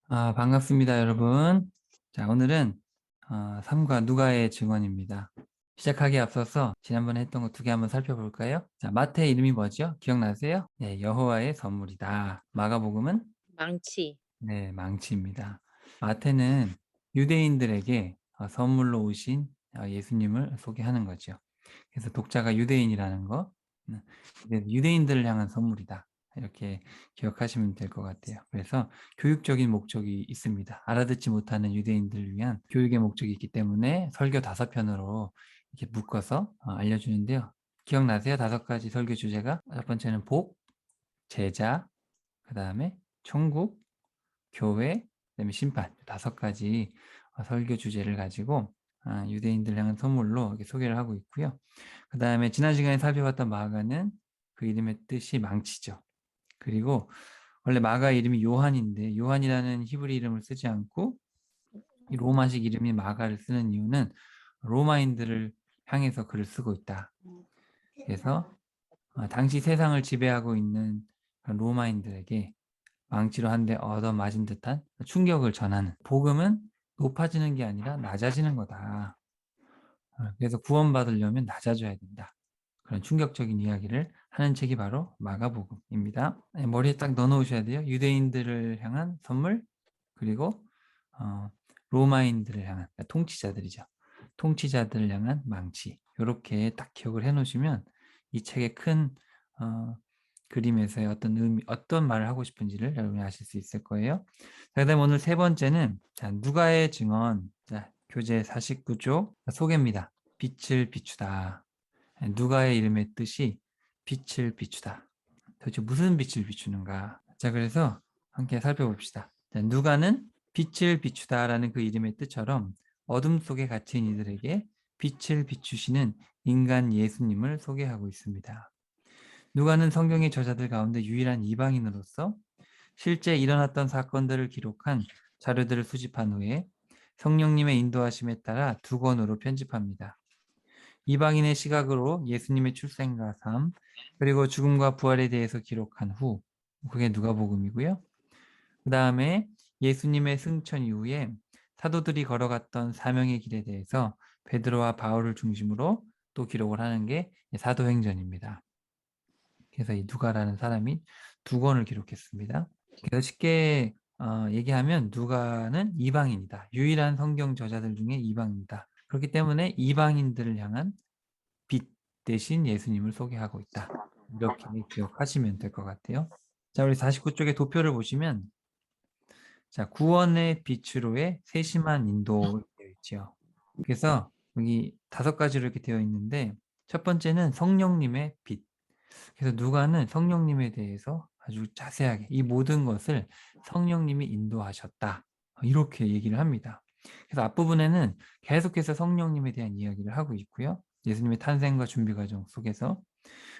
반갑습니다, 여러분. 자, 오늘은 삶과 누가의 증언입니다. 시작하기에 앞서서 지난번에 했던 거 두 개 한번 살펴볼까요? 자, 마태 이름이 뭐죠? 기억나세요? 네, 여호와의 선물이다. 마가복음은 망치. 네, 망치입니다. 마태는 유대인들에게 선물로 오신 예수님을 소개하는 거죠. 그래서 독자가 유대인이라는 거, 음, 유대인들을 향한 선물이다. 이렇게 기억하시면 될 것 같아요. 그래서 교육적인 목적이 있습니다. 알아듣지 못하는 유대인들을 위한 교육의 목적이 있기 때문에 설교 5편으로 이렇게 묶어서 알려주는데요. 기억나세요? 5가지 설교 주제가? 첫 번째는 복, 제자, 그 다음에 천국, 교회, 그다음에 심판 5가지 설교 주제를 가지고 유대인들 향한 선물로 이렇게 소개를 하고 있고요. 그다음에 지난 시간에 살펴봤던 마가는 그 이름의 뜻이 망치죠. 그리고 원래 마가 이름이 요한인데 요한이라는 히브리 이름을 쓰지 않고 이 로마식 이름인 마가를 쓰는 이유는 로마인들을 향해서 글을 쓰고 있다. 그래서 당시 세상을 지배하고 있는 로마인들에게 망치로 한 대 얻어맞은 듯한 충격을 전하는, 복음은 높아지는 게 아니라 낮아지는 거다. 그래서 구원받으려면 낮아져야 된다. 그런 충격적인 이야기를 하는 책이 바로 마가복음입니다. 머리에 딱 넣어놓으셔야 돼요. 유대인들을 향한 선물, 그리고 어, 로마인들을 향한, 그러니까 통치자들이죠. 통치자들을 향한 망치. 이렇게 딱 기억을 해놓으시면 이 책의 큰 그림에서의 어떤 의미, 어떤 말을 하고 싶은지를 여러분이 아실 수 있을 거예요. 자, 그다음 오늘 세 번째는 누가의 증언. 자, 교재 49쪽 소개입니다. 빛을 비추다. 누가의 이름의 뜻이 빛을 비추다. 도대체 무슨 빛을 비추는가? 자, 그래서 함께 살펴봅시다. 자, 누가는 빛을 비추다라는 그 이름의 뜻처럼 어둠 속에 갇힌 이들에게 빛을 비추시는 인간 예수님을 소개하고 있습니다. 누가는 성경의 저자들 가운데 유일한 이방인으로서 실제 일어났던 사건들을 기록한 자료들을 수집한 후에 성령님의 인도하심에 따라 2권으로 편집합니다. 이방인의 시각으로 예수님의 출생과 삶, 그리고 죽음과 부활에 대해서 기록한 후, 그게 누가복음이고요. 그 다음에 예수님의 승천 이후에 사도들이 걸어갔던 사명의 길에 대해서 베드로와 바울을 중심으로 또 기록을 하는 게 사도행전입니다. 그래서 이 누가라는 사람이 2권을 기록했습니다. 그래서 쉽게 얘기하면 누가는 이방인이다. 유일한 성경 저자들 중에 이방인이다. 그렇기 때문에 이방인들을 향한 빛 대신 예수님을 소개하고 있다. 이렇게 기억하시면 될 것 같아요. 자, 우리 49쪽의 도표를 보시면 자, 구원의 빛으로의 세심한 인도 되어 있죠. 그래서 여기 5가지로 이렇게 되어 있는데 첫 번째는 성령님의 빛. 그래서 누가는 성령님에 대해서 아주 자세하게 이 모든 것을 성령님이 인도하셨다. 이렇게 얘기를 합니다. 그래서 앞부분에는 계속해서 성령님에 대한 이야기를 하고 있고요. 예수님의 탄생과 준비 과정 속에서.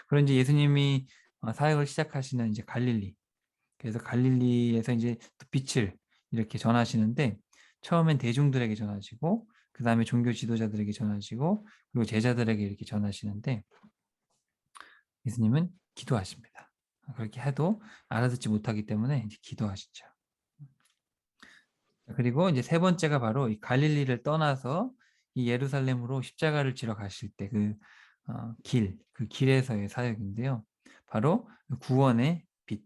그런 이제 예수님이 사역을 시작하시는 이제 갈릴리. 그래서 갈릴리에서 이제 빛을 이렇게 전하시는데 처음엔 대중들에게 전하시고 그 다음에 종교 지도자들에게 전하시고 그리고 제자들에게 이렇게 전하시는데 예수님은 기도하십니다. 그렇게 해도 알아듣지 못하기 때문에 이제 기도하시죠. 그리고 이제 세 번째가 바로 이 갈릴리를 떠나서 이 예루살렘으로 십자가를 지러 가실 때 그 길에서의 사역인데요. 바로 구원의 빛.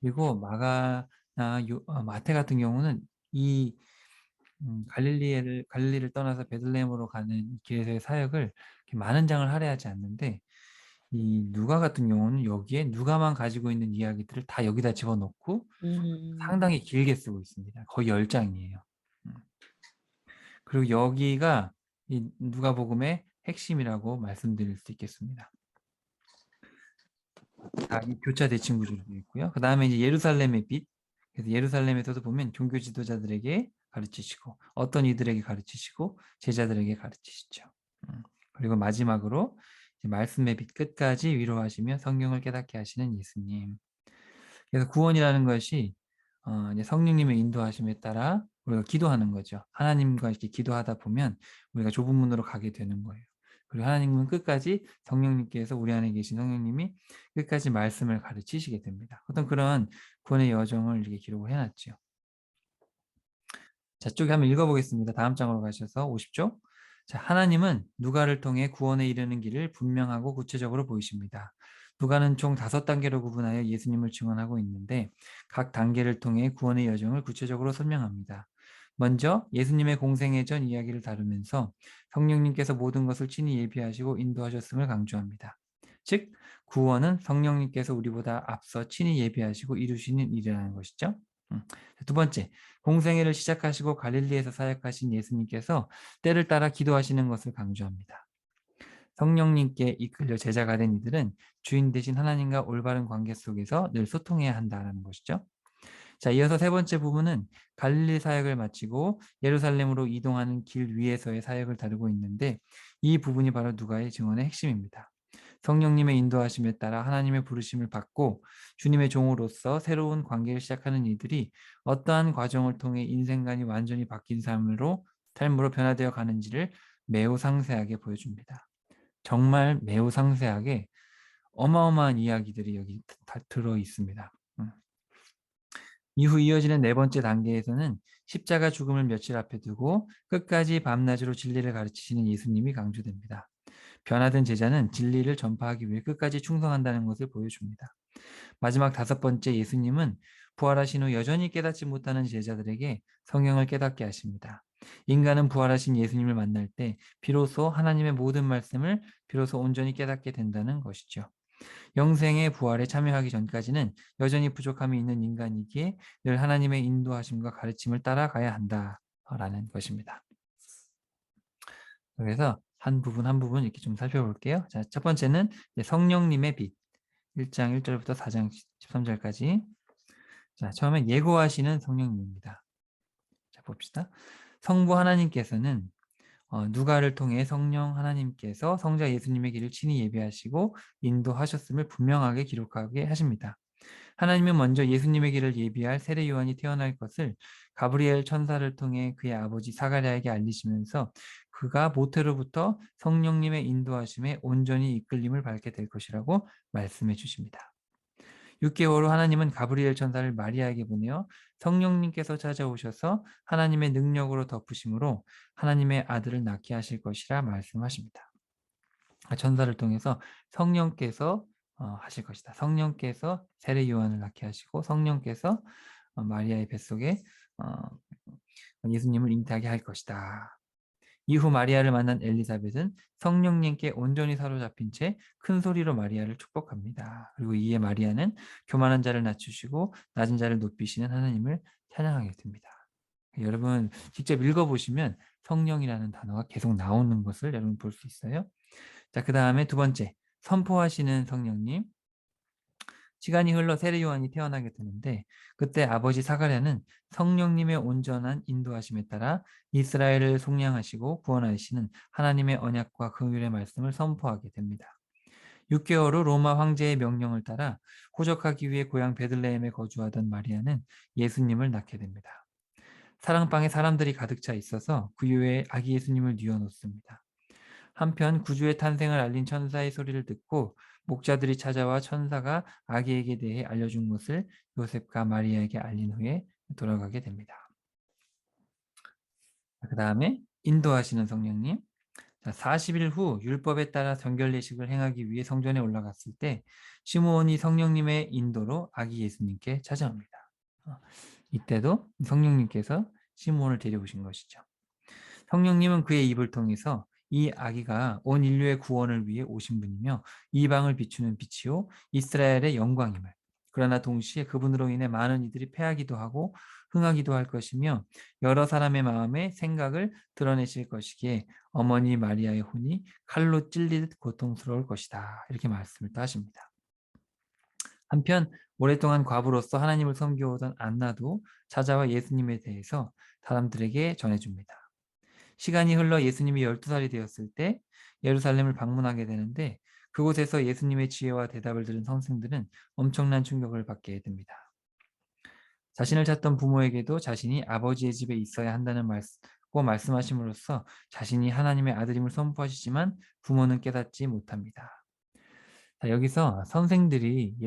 그리고 마태 같은 경우는 이 갈릴리를 떠나서 베들레헴으로 가는 길에서의 사역을 이렇게 많은 장을 할애하지 않는데 이 누가 같은 경우는 여기에 누가만 가지고 있는 이야기들을 다 여기다 집어넣고 음. 상당히 길게 쓰고 있습니다. 거의 10장이에요. 그리고 여기가 이 누가복음의 핵심이라고 말씀드릴 수 있겠습니다. 이 교차 대칭 구조로 되어 있고요. 그 다음에 이제 예루살렘의 빛. 그래서 예루살렘에서도 보면 종교 지도자들에게 가르치시고 어떤 이들에게 가르치시고 제자들에게 가르치시죠. 그리고 마지막으로 이제 말씀의 빛 끝까지 위로하시며 성경을 깨닫게 하시는 예수님. 그래서 구원이라는 것이 이제 성령님의 인도하심에 따라 우리가 기도하는 거죠. 하나님과 이렇게 기도하다 보면 우리가 좁은 문으로 가게 되는 거예요. 그리고 하나님은 끝까지 성령님께서 우리 안에 계신 성령님이 끝까지 말씀을 가르치시게 됩니다. 어떤 그런 구원의 여정을 이렇게 기록을 해놨죠. 자, 쭉 한번 읽어보겠습니다. 다음 장으로 가셔서 50쪽. 자, 하나님은 누가를 통해 구원에 이르는 길을 분명하고 구체적으로 보이십니다. 누가는 총 5단계로 구분하여 예수님을 증언하고 있는데 각 단계를 통해 구원의 여정을 구체적으로 설명합니다. 먼저 예수님의 공생애 전 이야기를 다루면서 성령님께서 모든 것을 친히 예비하시고 인도하셨음을 강조합니다. 즉, 구원은 성령님께서 우리보다 앞서 친히 예비하시고 이루시는 일이라는 것이죠. 두 번째, 공생애를 시작하시고 갈릴리에서 사역하신 예수님께서 때를 따라 기도하시는 것을 강조합니다. 성령님께 이끌려 제자가 된 이들은 주인 되신 하나님과 올바른 관계 속에서 늘 소통해야 한다는 것이죠. 자, 이어서 세 번째 부분은 갈릴리 사역을 마치고 예루살렘으로 이동하는 길 위에서의 사역을 다루고 있는데 이 부분이 바로 누가의 증언의 핵심입니다. 성령님의 인도하심에 따라 하나님의 부르심을 받고 주님의 종으로서 새로운 관계를 시작하는 이들이 어떠한 과정을 통해 인생관이 완전히 바뀐 삶으로 변화되어 가는지를 매우 상세하게 보여줍니다. 정말 매우 상세하게 어마어마한 이야기들이 여기 다 들어 있습니다. 이후 이어지는 네 번째 단계에서는 십자가 죽음을 며칠 앞에 두고 끝까지 밤낮으로 진리를 가르치시는 예수님이 강조됩니다. 변화된 제자는 진리를 전파하기 위해 끝까지 충성한다는 것을 보여줍니다. 마지막 다섯 번째, 예수님은 부활하신 후 여전히 깨닫지 못하는 제자들에게 성경을 깨닫게 하십니다. 인간은 부활하신 예수님을 만날 때 비로소 하나님의 모든 말씀을 비로소 온전히 깨닫게 된다는 것이죠. 영생의 부활에 참여하기 전까지는 여전히 부족함이 있는 인간이기에 늘 하나님의 인도하심과 가르침을 따라가야 한다라는 것입니다. 그래서 한 부분 한 부분 이렇게 좀 살펴볼게요. 자, 첫 번째는 성령님의 빛. 1장 1절부터 4장 13절까지. 자, 처음에 예고하시는 성령님입니다. 자, 봅시다. 성부 하나님께서는 누가를 통해 성령 하나님께서 성자 예수님의 길을 친히 예비하시고 인도하셨음을 분명하게 기록하게 하십니다. 하나님은 먼저 예수님의 길을 예비할 세례 요한이 태어날 것을 가브리엘 천사를 통해 그의 아버지 사가랴에게 알리시면서 그가 모태로부터 성령님의 인도하심에 온전히 이끌림을 받게 될 것이라고 말씀해 주십니다. 6개월 후 하나님은 가브리엘 천사를 마리아에게 보내어 성령님께서 찾아오셔서 하나님의 능력으로 덮으심으로 하나님의 아들을 낳게 하실 것이라 말씀하십니다. 천사를 통해서 성령께서 하실 것이다. 성령께서 세례 요한을 낳게 하시고 성령께서 마리아의 뱃속에 예수님을 잉태하게 할 것이다. 이후 마리아를 만난 엘리사벳은 성령님께 온전히 사로잡힌 채 큰 소리로 마리아를 축복합니다. 그리고 이에 마리아는 교만한 자를 낮추시고 낮은 자를 높이시는 하나님을 찬양하게 됩니다. 여러분 직접 읽어보시면 성령이라는 단어가 계속 나오는 것을 여러분 볼 수 있어요. 자, 그 다음에 두 번째, 선포하시는 성령님. 시간이 흘러 세례 요한이 태어나게 되는데 그때 아버지 사가랴는 성령님의 온전한 인도하심에 따라 이스라엘을 속량하시고 구원하시는 하나님의 언약과 긍휼의 말씀을 선포하게 됩니다. 6개월 후 로마 황제의 명령을 따라 호적하기 위해 고향 베들레헴에 거주하던 마리아는 예수님을 낳게 됩니다. 사랑방에 사람들이 가득 차 있어서 그 위에 아기 예수님을 뉘어놓습니다. 한편 구주의 탄생을 알린 천사의 소리를 듣고 목자들이 찾아와 천사가 아기에게 대해 알려준 것을 요셉과 마리아에게 알린 후에 돌아가게 됩니다. 그 다음에 인도하시는 성령님. 40일 후 율법에 따라 정결 예식을 행하기 위해 성전에 올라갔을 때 시므온이 성령님의 인도로 아기 예수님께 찾아옵니다. 이때도 성령님께서 시므온을 데려오신 것이죠. 성령님은 그의 입을 통해서 이 아기가 온 인류의 구원을 위해 오신 분이며 이방을 비추는 빛이요 이스라엘의 영광임을, 그러나 동시에 그분으로 인해 많은 이들이 패하기도 하고 흥하기도 할 것이며 여러 사람의 마음의 생각을 드러내실 것이기에 어머니 마리아의 혼이 칼로 찔리듯 고통스러울 것이다. 이렇게 말씀을 또 하십니다. 한편 오랫동안 과부로서 하나님을 섬겨오던 안나도 찾아와 예수님에 대해서 사람들에게 전해줍니다. 시간이 흘러 예수님이 12살이 되었을 때 예루살렘을 방문하게 되는데 그곳에서 예수님의 지혜와 대답을 들은 선생들은 엄청난 충격을 받게 됩니다. 자신을 찾던 부모에게도 자신이 아버지의 집에 있어야 한다는 말씀하심으로써 자신이 하나님의 아들임을 선포하시지만 부모는 깨닫지 못합니다. 자, 여기서 선생들이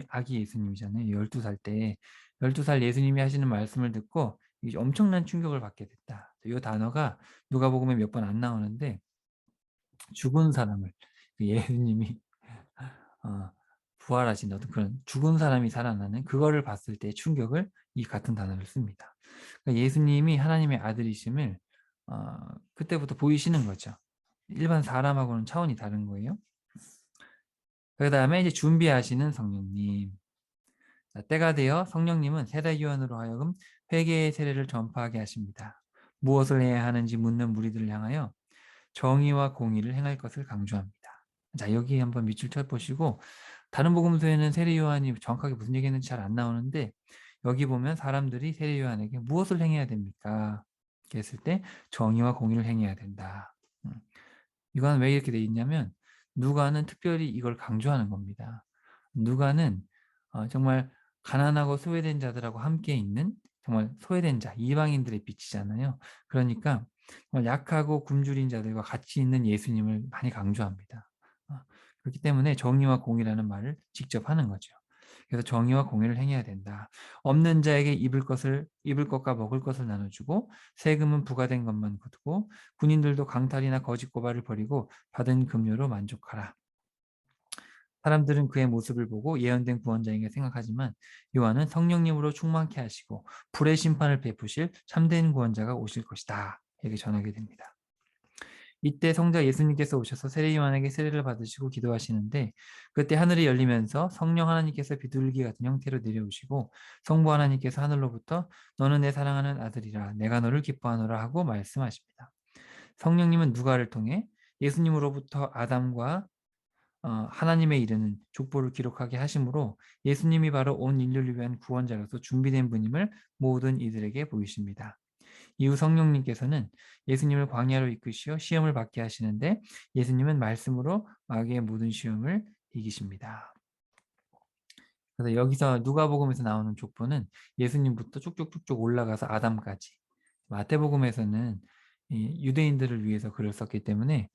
아기 예수님이잖아요. 12살 때 12살 예수님이 하시는 말씀을 듣고 이게 엄청난 충격을 받게 됐다. 이 단어가 누가복음에 몇 번 안 나오는데 죽은 사람을 예수님이 어 부활하신 어떤 그런 죽은 사람이 살아나는 그거를 봤을 때 충격을 이 같은 단어를 씁니다. 그러니까 예수님이 하나님의 아들이심을 어 그때부터 보이시는 거죠. 일반 사람하고는 차원이 다른 거예요. 그다음에 이제 준비하시는 성령님. 자, 때가 되어 성령님은 세대 요한으로 하여금 회개의 세례를 전파하게 하십니다. 무엇을 해야 하는지 묻는 무리들을 향하여 정의와 공의를 행할 것을 강조합니다. 자, 여기 한번 밑줄 쳐보시고 다른 복음서에는 세례 요한이 정확하게 무슨 얘기했는지 잘 안 나오는데 여기 보면 사람들이 세례 요한에게 무엇을 행해야 됩니까? 이렇게 했을 때 정의와 공의를 행해야 된다. 음. 이거는 왜 이렇게 돼 있냐면 누가는 특별히 이걸 강조하는 겁니다. 누가는 정말 가난하고 소외된 자들하고 함께 있는 정말 소외된 자, 이방인들의 빛이잖아요. 그러니까 정말 약하고 굶주린 자들과 같이 있는 예수님을 많이 강조합니다. 그렇기 때문에 정의와 공의라는 말을 직접 하는 거죠. 그래서 정의와 공의를 행해야 된다. 없는 자에게 입을 것과 먹을 것을 나눠주고 세금은 부과된 것만 거두고 군인들도 강탈이나 거짓 고발을 버리고 받은 급료로 만족하라. 사람들은 그의 모습을 보고 예언된 구원자에게 생각하지만 요한은 성령님으로 충만케 하시고 불의 심판을 베푸실 참된 구원자가 오실 것이다. 이렇게 전하게 됩니다. 이때 성자 예수님께서 오셔서 세례 요한에게 세례를 받으시고 기도하시는데 그때 하늘이 열리면서 성령 하나님께서 비둘기 같은 형태로 내려오시고 성부 하나님께서 하늘로부터 너는 내 사랑하는 아들이라 내가 너를 기뻐하노라 하고 말씀하십니다. 성령님은 누가를 통해 예수님으로부터 아담과 하나님에 이르는 족보를 기록하게 하심으로 예수님이 바로 온 인류를 위한 구원자로서 준비된 분임을 모든 이들에게 보이십니다. 이후 성령님께서는 예수님을 광야로 이끄시어 시험을 받게 하시는데 예수님은 말씀으로 마귀의 모든 시험을 이기십니다. 그래서 여기서 누가복음에서 나오는 족보는 예수님부터 쭉쭉쭉쭉 올라가서 아담까지. 마태복음에서는 이 유대인들을 위해서 글을 썼기 때문에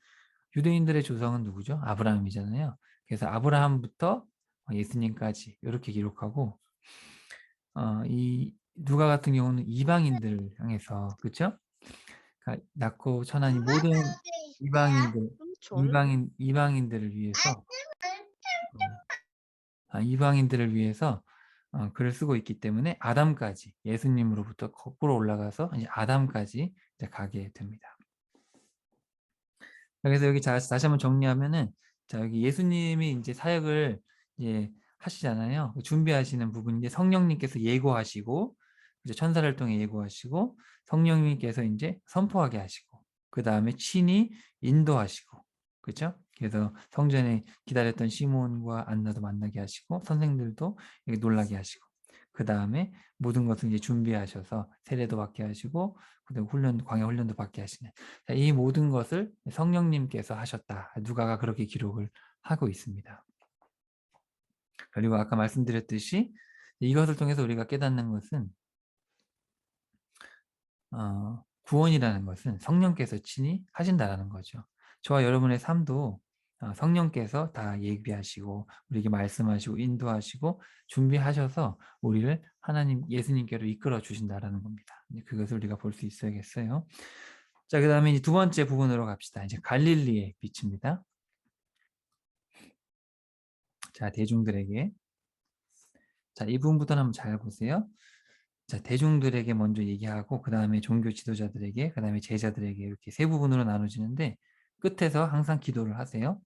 유대인들의 조상은 누구죠? 아브라함이잖아요. 그래서 아브라함부터 예수님까지 이렇게 기록하고 이 누가 같은 경우는 이방인들을 향해서 그렇죠? 그러니까 낳고 천한 이 모든 이방인들 촌? 이방인들을 위해서 이방인들을 위해서 글을 쓰고 있기 때문에 아담까지 예수님으로부터 거꾸로 올라가서 이제 아담까지 이제 가게 됩니다. 그래서 여기 다시 한번 정리하면은 자 여기 예수님이 인제 사역을 이제 하시잖아요. 그 준비하시는 부분인데 성령님께서 예고하시고 이제 천사를 통해 예고하시고 성령님께서 인제 선포하게 하시고 그다음에 친히 인도하시고 그죠? 그래서 성전에 기다렸던 시몬과 안나도 만나게 하시고 선생들도 이렇게 놀라게 하시고 그다음에 모든 것을 이제 준비하셔서 세례도 받게 하시고 그다음에 광야 훈련도 받게 하시는 이 모든 것을 성령님께서 하셨다. 누가가 그렇게 기록을 하고 있습니다. 그리고 아까 말씀드렸듯이 이것을 통해서 우리가 깨닫는 것은 구원이라는 것은 성령께서 친히 하신다라는 거죠. 저와 여러분의 삶도 성령께서 다 예비하시고 우리에게 말씀하시고 인도하시고 준비하셔서 우리를 하나님 예수님께로 이끌어 주신다라는 겁니다. 그것을 우리가 볼 수 있어야겠어요. 자, 그다음에 이제 두 번째 부분으로 갑시다. 이제 갈릴리의 빛입니다. 자, 대중들에게. 자, 이 부분부터 한번 잘 보세요. 자, 대중들에게 먼저 얘기하고 그다음에 종교 지도자들에게 그다음에 제자들에게 이렇게 세 부분으로 나눠지는데 끝에서 항상 기도를 하세요.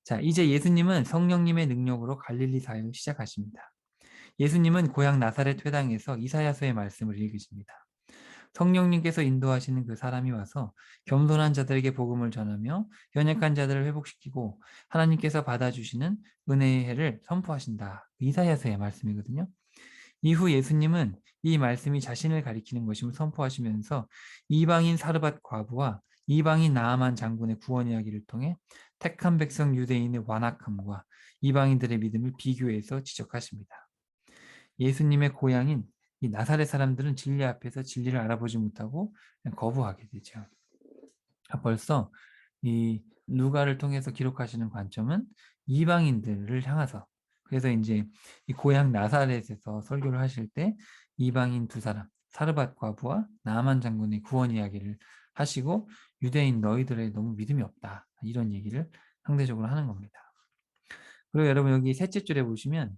자, 이제 예수님은 성령님의 능력으로 갈릴리 사역을 시작하십니다. 예수님은 고향 나사렛 회당에서 이사야서의 말씀을 읽으십니다. 성령님께서 인도하시는 그 사람이 와서 겸손한 자들에게 복음을 전하며 연약한 자들을 회복시키고 하나님께서 받아주시는 은혜의 해를 선포하신다. 이사야서의 말씀이거든요. 이후 예수님은 이 말씀이 자신을 가리키는 것임을 선포하시면서 이방인 사르밧 과부와 이방인 나아만 장군의 구원 이야기를 통해 택한 백성 유대인의 완악함과 이방인들의 믿음을 비교해서 지적하십니다. 예수님의 고향인 이 나사렛 사람들은 진리 앞에서 진리를 알아보지 못하고 그냥 거부하게 되죠. 벌써 이 누가를 통해서 기록하시는 관점은 이방인들을 향해서 그래서 이제 이 고향 나사렛에서 설교를 하실 때 이방인 두 사람 사르밧 과부와 나아만 장군의 구원 이야기를 하시고 유대인 너희들의 너무 믿음이 없다. 이런 얘기를 상대적으로 하는 겁니다. 그리고 여러분 여기 셋째 줄에 보시면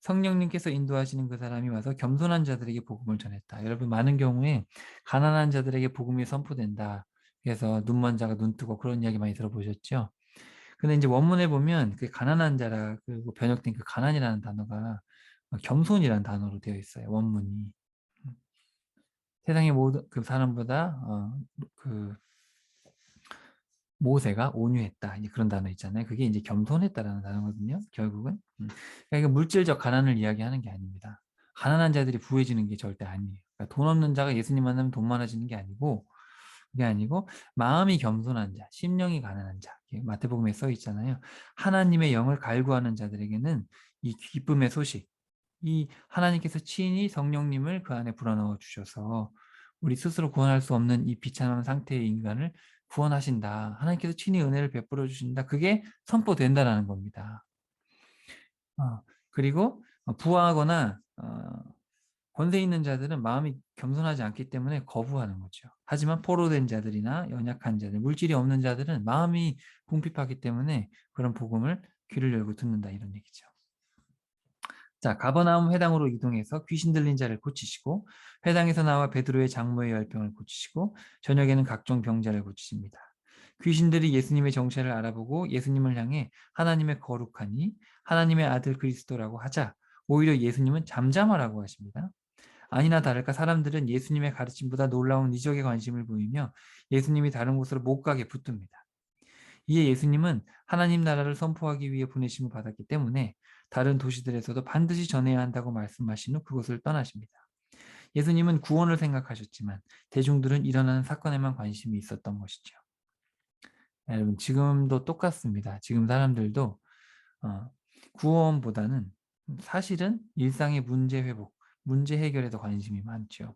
성령님께서 인도하시는 그 사람이 와서 겸손한 자들에게 복음을 전했다. 여러분 많은 경우에 가난한 자들에게 복음이 선포된다. 그래서 눈먼 자가 눈 뜨고 그런 이야기 많이 들어보셨죠? 근데 이제 원문에 보면 그 가난한 자라 그리고 번역된 그 가난이라는 단어가 겸손이라는 단어로 되어 있어요. 원문이. 세상의 모든 그 사람보다 그 모세가 온유했다. 이제 그런 단어 있잖아요. 그게 이제 겸손했다라는 단어거든요. 결국은. 그러니까 물질적 가난을 이야기하는 게 아닙니다. 가난한 자들이 부해지는 게 절대 아니에요. 그러니까 돈 없는 자가 예수님 만나면 돈 많아지는 게 아니고 그게 아니고 마음이 겸손한 자, 심령이 가난한 자. 마태복음에 써 있잖아요. 하나님의 영을 갈구하는 자들에게는 이 기쁨의 소식, 이 하나님께서 친히 성령님을 그 안에 불어넣어 주셔서 우리 스스로 구원할 수 없는 이 비참한 상태의 인간을 구원하신다. 하나님께서 친히 은혜를 베풀어 주신다. 그게 선포된다라는 겁니다. 그리고 부하거나 권세 있는 자들은 마음이 겸손하지 않기 때문에 거부하는 거죠. 하지만 포로된 자들이나 연약한 자들, 물질이 없는 자들은 마음이 궁핍하기 때문에 그런 복음을 귀를 열고 듣는다 이런 얘기죠. 자, 가버나움 회당으로 이동해서 귀신 들린 자를 고치시고 회당에서 나와 베드로의 장모의 열병을 고치시고 저녁에는 각종 병자를 고치십니다. 귀신들이 예수님의 정체를 알아보고 예수님을 향해 하나님의 거룩하니 하나님의 아들 그리스도라고 하자 오히려 예수님은 잠잠하라고 하십니다. 아니나 다를까 사람들은 예수님의 가르침보다 놀라운 이적에 관심을 보이며 예수님이 다른 곳으로 못 가게 붙듭니다. 이에 예수님은 하나님 나라를 선포하기 위해 보내심을 받았기 때문에 다른 도시들에서도 반드시 전해야 한다고 말씀하신 후 그곳을 떠나십니다. 예수님은 구원을 생각하셨지만 대중들은 일어나는 사건에만 관심이 있었던 것이죠. 여러분 지금도 똑같습니다. 지금 사람들도 구원보다는 사실은 일상의 문제 회복, 문제 해결에 더 관심이 많죠.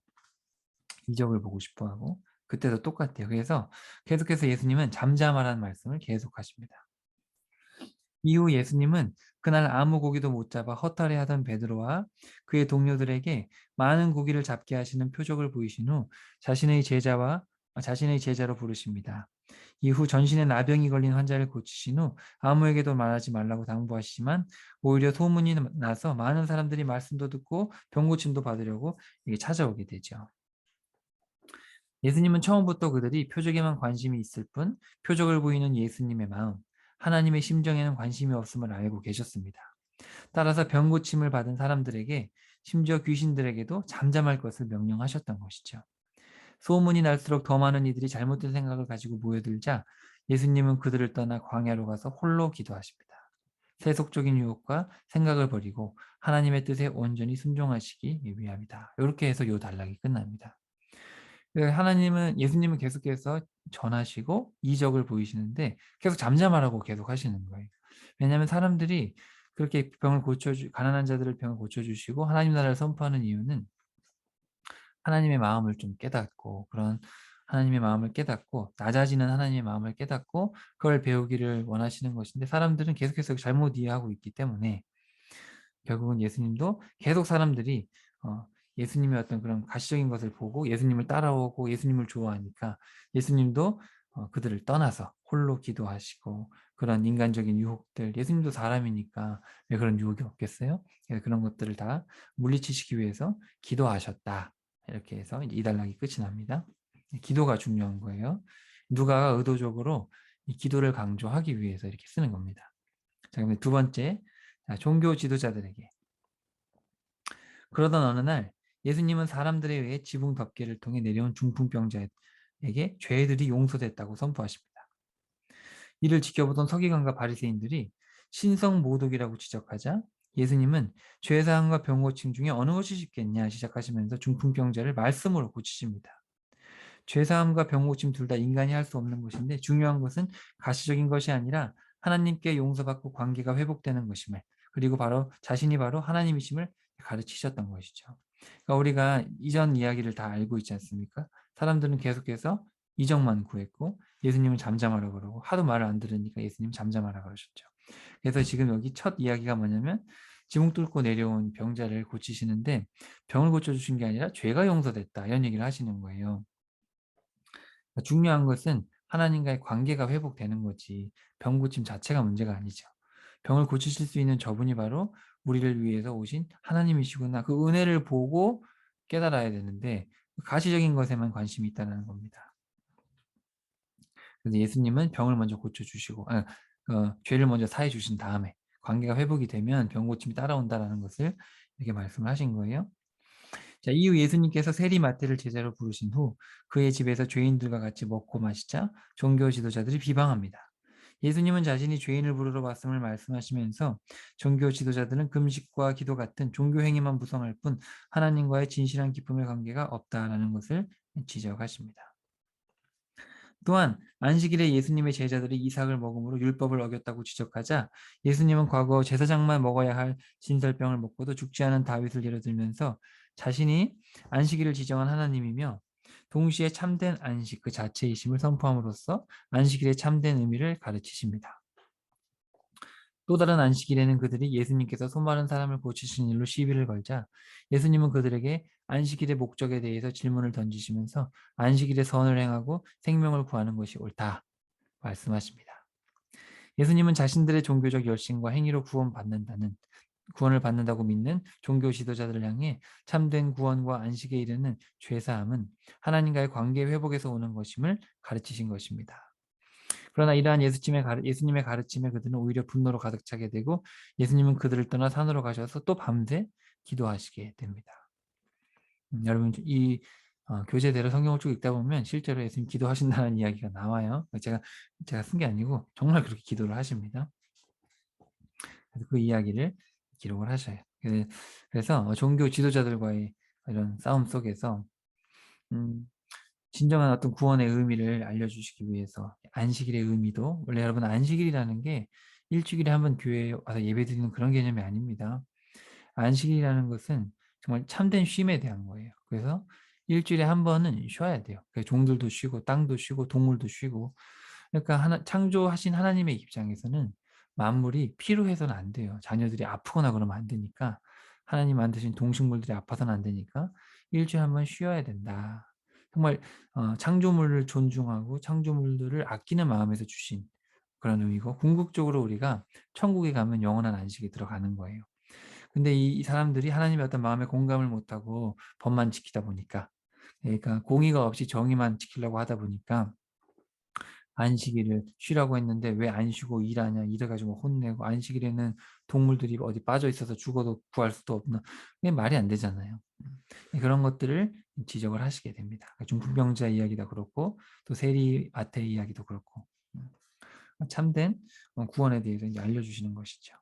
이적을 보고 싶어하고 그때도 똑같아요. 그래서 계속해서 예수님은 잠잠하라는 말씀을 계속하십니다. 이후 예수님은 그날 아무 고기도 못 잡아 허탈해하던 베드로와 그의 동료들에게 많은 고기를 잡게 하시는 표적을 보이신 후 자신의 제자로 부르십니다. 이후 전신에 나병이 걸린 환자를 고치신 후 아무에게도 말하지 말라고 당부하시지만 오히려 소문이 나서 많은 사람들이 말씀도 듣고 병 고침도 받으려고 찾아오게 되죠. 예수님은 처음부터 그들이 표적에만 관심이 있을 뿐 표적을 보이는 예수님의 마음, 하나님의 심정에는 관심이 없음을 알고 계셨습니다. 따라서 병 고침을 받은 사람들에게 심지어 귀신들에게도 잠잠할 것을 명령하셨던 것이죠. 소문이 날수록 더 많은 이들이 잘못된 생각을 가지고 모여들자 예수님은 그들을 떠나 광야로 가서 홀로 기도하십니다. 세속적인 유혹과 생각을 버리고 하나님의 뜻에 온전히 순종하시기 위함이다. 이렇게 해서 요 단락이 끝납니다. 예수님은 계속해서 전하시고 이적을 보이시는데 계속 잠잠하라고 계속 하시는 거예요. 왜냐하면 사람들이 그렇게 가난한 자들을 병을 고쳐주시고 하나님 나라를 선포하는 이유는 하나님의 마음을 좀 깨닫고 그런 하나님의 마음을 깨닫고 낮아지는 하나님의 마음을 깨닫고 그걸 배우기를 원하시는 것인데 사람들은 계속해서 잘못 이해하고 있기 때문에 결국은 예수님도 계속 사람들이 예수님의 어떤 그런 가시적인 것을 보고 예수님을 따라오고 예수님을 좋아하니까 예수님도 그들을 떠나서 홀로 기도하시고 그런 인간적인 유혹들 예수님도 사람이니까 왜 그런 유혹이 없겠어요? 그래서 그런 것들을 다 물리치시기 위해서 기도하셨다. 이렇게 해서 이 단락이 끝이 납니다. 기도가 중요한 거예요. 누가가 의도적으로 이 기도를 강조하기 위해서 이렇게 쓰는 겁니다. 자, 그러면 두 번째, 종교 지도자들에게. 그러던 어느 날 예수님은 사람들에 의해 지붕 덮개를 통해 내려온 중풍병자에게 죄들이 용서됐다고 선포하십니다. 이를 지켜보던 서기관과 바리새인들이 신성 모독이라고 지적하자 예수님은 죄사함과 병고침 중에 어느 것이 쉽겠냐 시작하시면서 중풍병자를 말씀으로 고치십니다. 죄사함과 병고침 둘 다 인간이 할 수 없는 것인데 중요한 것은 가시적인 것이 아니라 하나님께 용서받고 관계가 회복되는 것임을 그리고 자신이 바로 하나님이심을 가르치셨던 것이죠. 그러니까 우리가 이전 이야기를 다 알고 있지 않습니까? 사람들은 계속해서 이적만 구했고 예수님은 잠잠하라 그러고 하도 말을 안 들으니까 예수님 잠잠하라 그러셨죠. 그래서 지금 여기 첫 이야기가 뭐냐면 지붕 뚫고 내려온 병자를 고치시는데 병을 고쳐주신 게 아니라 죄가 용서됐다 이런 얘기를 하시는 거예요. 중요한 것은 하나님과의 관계가 회복되는 거지 병 고침 자체가 문제가 아니죠. 병을 고치실 수 있는 저분이 바로 우리를 위해서 오신 하나님이시구나. 그 은혜를 보고 깨달아야 되는데 가시적인 것에만 관심이 있다는 겁니다. 그래서 예수님은 병을 먼저 고쳐주시고 죄를 먼저 사해 주신 다음에 관계가 회복이 되면 병 고침이 따라온다는 것을 이렇게 말씀을 하신 거예요. 자, 이후 예수님께서 세리 마태를 제자로 부르신 후 그의 집에서 죄인들과 같이 먹고 마시자 종교 지도자들이 비방합니다. 예수님은 자신이 죄인을 부르러 왔음을 말씀하시면서 종교 지도자들은 금식과 기도 같은 종교 행위만 무성할 뿐 하나님과의 진실한 기쁨의 관계가 없다라는 것을 지적하십니다. 또한 안식일에 예수님의 제자들이 이삭을 먹음으로 율법을 어겼다고 지적하자 예수님은 과거 제사장만 먹어야 할 진설병을 먹고도 죽지 않은 다윗을 예로 들면서 자신이 안식일을 지정한 하나님이며 동시에 참된 안식 그 자체이심을 선포함으로써 안식일의 참된 의미를 가르치십니다. 또 다른 안식일에는 그들이 예수님께서 손마른 사람을 고치신 일로 시비를 걸자 예수님은 그들에게 안식일의 목적에 대해서 질문을 던지시면서 안식일에 선을 행하고 생명을 구하는 것이 옳다 말씀하십니다. 예수님은 자신들의 종교적 열심과 행위로 구원을 받는다고 믿는 종교 지도자들을 향해 참된 구원과 안식에 이르는 죄사함은 하나님과의 관계 회복에서 오는 것임을 가르치신 것입니다. 그러나 이러한 예수님의 가르침에 그들은 오히려 분노로 가득 차게 되고 예수님은 그들을 떠나 산으로 가셔서 또 밤새 기도하시게 됩니다. 여러분 이 교재대로 성경을 쭉 읽다 보면 실제로 예수님 기도하신다는 이야기가 나와요. 제가 쓴 게 아니고 정말 그렇게 기도를 하십니다. 그래서 그 이야기를 기록을 하셔요. 그래서 종교 지도자들과의 이런 싸움 속에서 음, 진정한 어떤 구원의 의미를 알려주시기 위해서 안식일의 의미도 원래 여러분 안식일이라는 게 일주일에 한 번 교회에 와서 예배드리는 그런 개념이 아닙니다. 안식이라는 것은 정말 참된 쉼에 대한 거예요. 그래서 일주일에 한 번은 쉬어야 돼요. 종들도 쉬고 땅도 쉬고 동물도 쉬고. 그러니까 창조하신 하나님의 입장에서는 만물이 피로해서는 안 돼요. 자녀들이 아프거나 그러면 안 되니까 하나님 만드신 동식물들이 아파서는 안 되니까 일주일에 한 번 쉬어야 된다. 정말 창조물을 존중하고 창조물들을 아끼는 마음에서 주신 그런 의미고 궁극적으로 우리가 천국에 가면 영원한 안식에 들어가는 거예요. 근데 이 사람들이 하나님의 어떤 마음에 공감을 못하고 법만 지키다 보니까 그러니까 공의가 없이 정의만 지키려고 하다 보니까 안식일을 쉬라고 했는데 왜 안 쉬고 일하냐 이래가지고 혼내고 안식일에는 동물들이 어디 빠져 있어서 죽어도 구할 수도 없나 그게 말이 안 되잖아요. 그런 것들을 지적을 하시게 됩니다. 중풍병자 이야기도 그렇고 또 세리 마태 이야기도 그렇고 참된 구원에 대해서 이제 알려주시는 것이죠.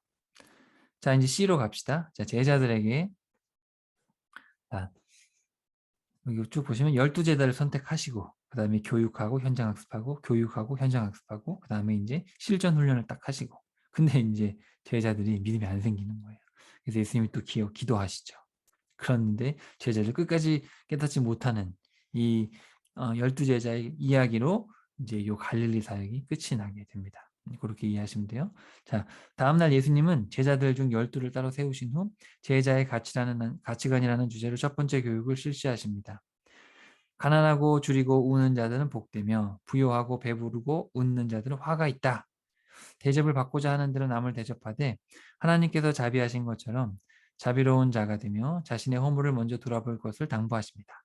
자 이제 C로 갑시다. 자 제자들에게 여기 쭉 보시면 12제자를 선택하시고 그다음에 교육하고 현장 학습하고 교육하고 현장 학습하고 그다음에 이제 실전 훈련을 딱 하시고 근데 이제 제자들이 믿음이 안 생기는 거예요. 그래서 예수님이 또 기도하시죠. 그런데 제자들 끝까지 깨닫지 못하는 이 12제자의 이야기로 이제 요 갈릴리 사역이 끝이 나게 됩니다. 그렇게 이해하시면 돼요. 자, 다음날 예수님은 제자들 중 12를 따로 세우신 후 제자의 가치관이라는 주제로 첫 번째 교육을 실시하십니다. 가난하고 줄이고 우는 자들은 복되며 부요하고 배부르고 웃는 자들은 화가 있다. 대접을 받고자 하는 들은 남을 대접하되 하나님께서 자비하신 것처럼 자비로운 자가 되며 자신의 허물을 먼저 돌아볼 것을 당부하십니다.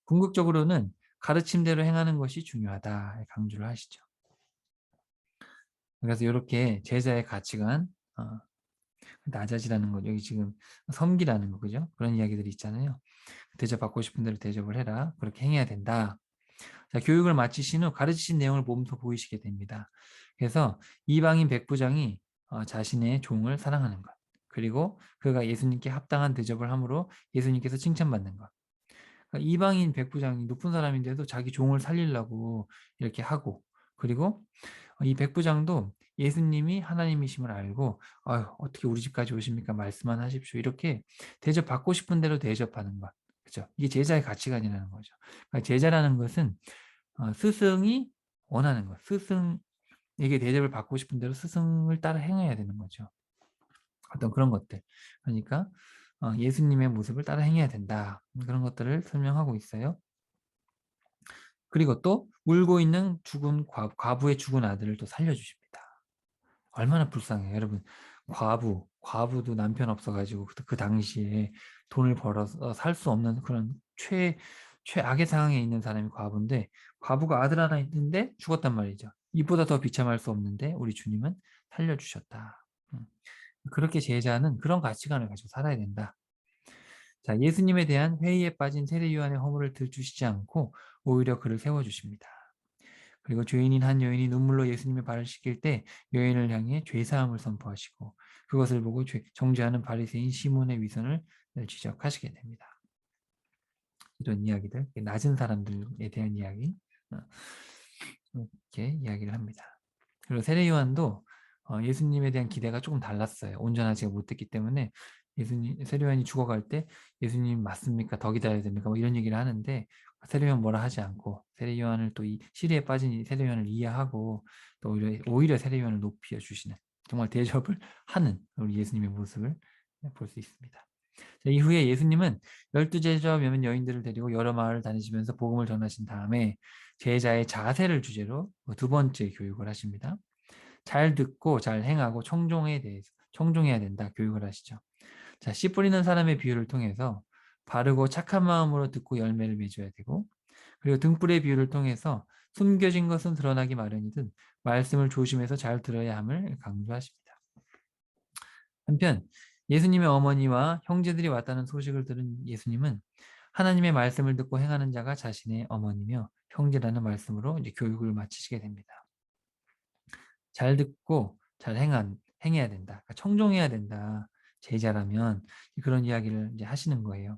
궁극적으로는 가르침대로 행하는 것이 중요하다 강조를 하시죠. 그래서 이렇게 제자의 가치관 낮아지라는 것 여기 지금 섬기라는 거 그죠? 그런 이야기들이 있잖아요. 대접받고 싶은 대로 대접을 해라. 그렇게 행해야 된다. 자, 교육을 마치신 후 가르치신 내용을 몸소 보이시게 됩니다. 그래서 이방인 백부장이 자신의 종을 사랑하는 것. 그리고 그가 예수님께 합당한 대접을 함으로 예수님께서 칭찬받는 것. 그러니까 이방인 백부장이 높은 사람인데도 자기 종을 살리려고 이렇게 하고 그리고 이 백부장도 예수님이 하나님이심을 알고 어떻게 우리 집까지 오십니까? 말씀만 하십시오. 이렇게 대접받고 싶은 대로 대접하는 것. 그렇죠? 이게 제자의 가치관이라는 거죠. 그러니까 제자라는 것은 스승이 원하는 것. 스승에게 대접을 받고 싶은 대로 스승을 따라 행해야 되는 거죠. 어떤 그런 것들. 그러니까 예수님의 모습을 따라 행해야 된다. 그런 것들을 설명하고 있어요. 그리고 또 울고 있는 죽은 과부의 죽은 아들을 또 살려주십니다. 얼마나 불쌍해요. 여러분, 과부도 남편 없어가지고 그 당시에 돈을 벌어서 살 수 없는 그런 최악의 상황에 있는 사람이 과부인데, 과부가 아들 하나 있는데 죽었단 말이죠. 이보다 더 비참할 수 없는데 우리 주님은 살려주셨다. 음. 그렇게 제자는 그런 가치관을 가지고 살아야 된다. 자, 예수님에 대한 회의에 빠진 세례 요한의 허물을 들추시지 않고 오히려 그를 세워주십니다. 그리고 죄인인 한 여인이 눈물로 예수님의 발을 씻길 때 여인을 향해 죄사함을 선포하시고 그것을 보고 정죄하는 바리새인 시몬의 위선을 지적하시게 됩니다. 이런 이야기들, 낮은 사람들에 대한 이야기 이렇게 이야기를 합니다. 그리고 세례 요한도 예수님에 대한 기대가 조금 달랐어요. 온전하지가 못했기 때문에 세례 요한이 죽어갈 때 예수님 맞습니까? 더 기다려야 됩니까? 뭐 이런 얘기를 하는데 세례 요한 뭐라 하지 않고 세례 요한을 또 이 시리에 빠진 세례 요한을 이해하고 또 오히려 세례 요한을 높여 주시는 정말 대접을 하는 우리 예수님의 모습을 볼 수 있습니다. 자, 이후에 예수님은 12제자와 몇몇 여인들을 데리고 여러 마을을 다니시면서 복음을 전하신 다음에 제자의 자세를 주제로 두 번째 교육을 하십니다. 잘 듣고 잘 행하고 청종에 대해서 청종해야 된다 교육을 하시죠. 자, 씨 뿌리는 사람의 비유를 통해서 바르고 착한 마음으로 듣고 열매를 맺어야 되고, 그리고 등불의 비유를 통해서 숨겨진 것은 드러나기 마련이듯 말씀을 조심해서 잘 들어야 함을 강조하십니다. 한편 예수님의 어머니와 형제들이 왔다는 소식을 들은 예수님은 하나님의 말씀을 듣고 행하는 자가 자신의 어머니며 형제라는 말씀으로 이제 교육을 마치시게 됩니다. 잘 듣고 잘 행해야 된다. 그러니까 청종해야 된다. 제자라면 그런 이야기를 이제 하시는 거예요.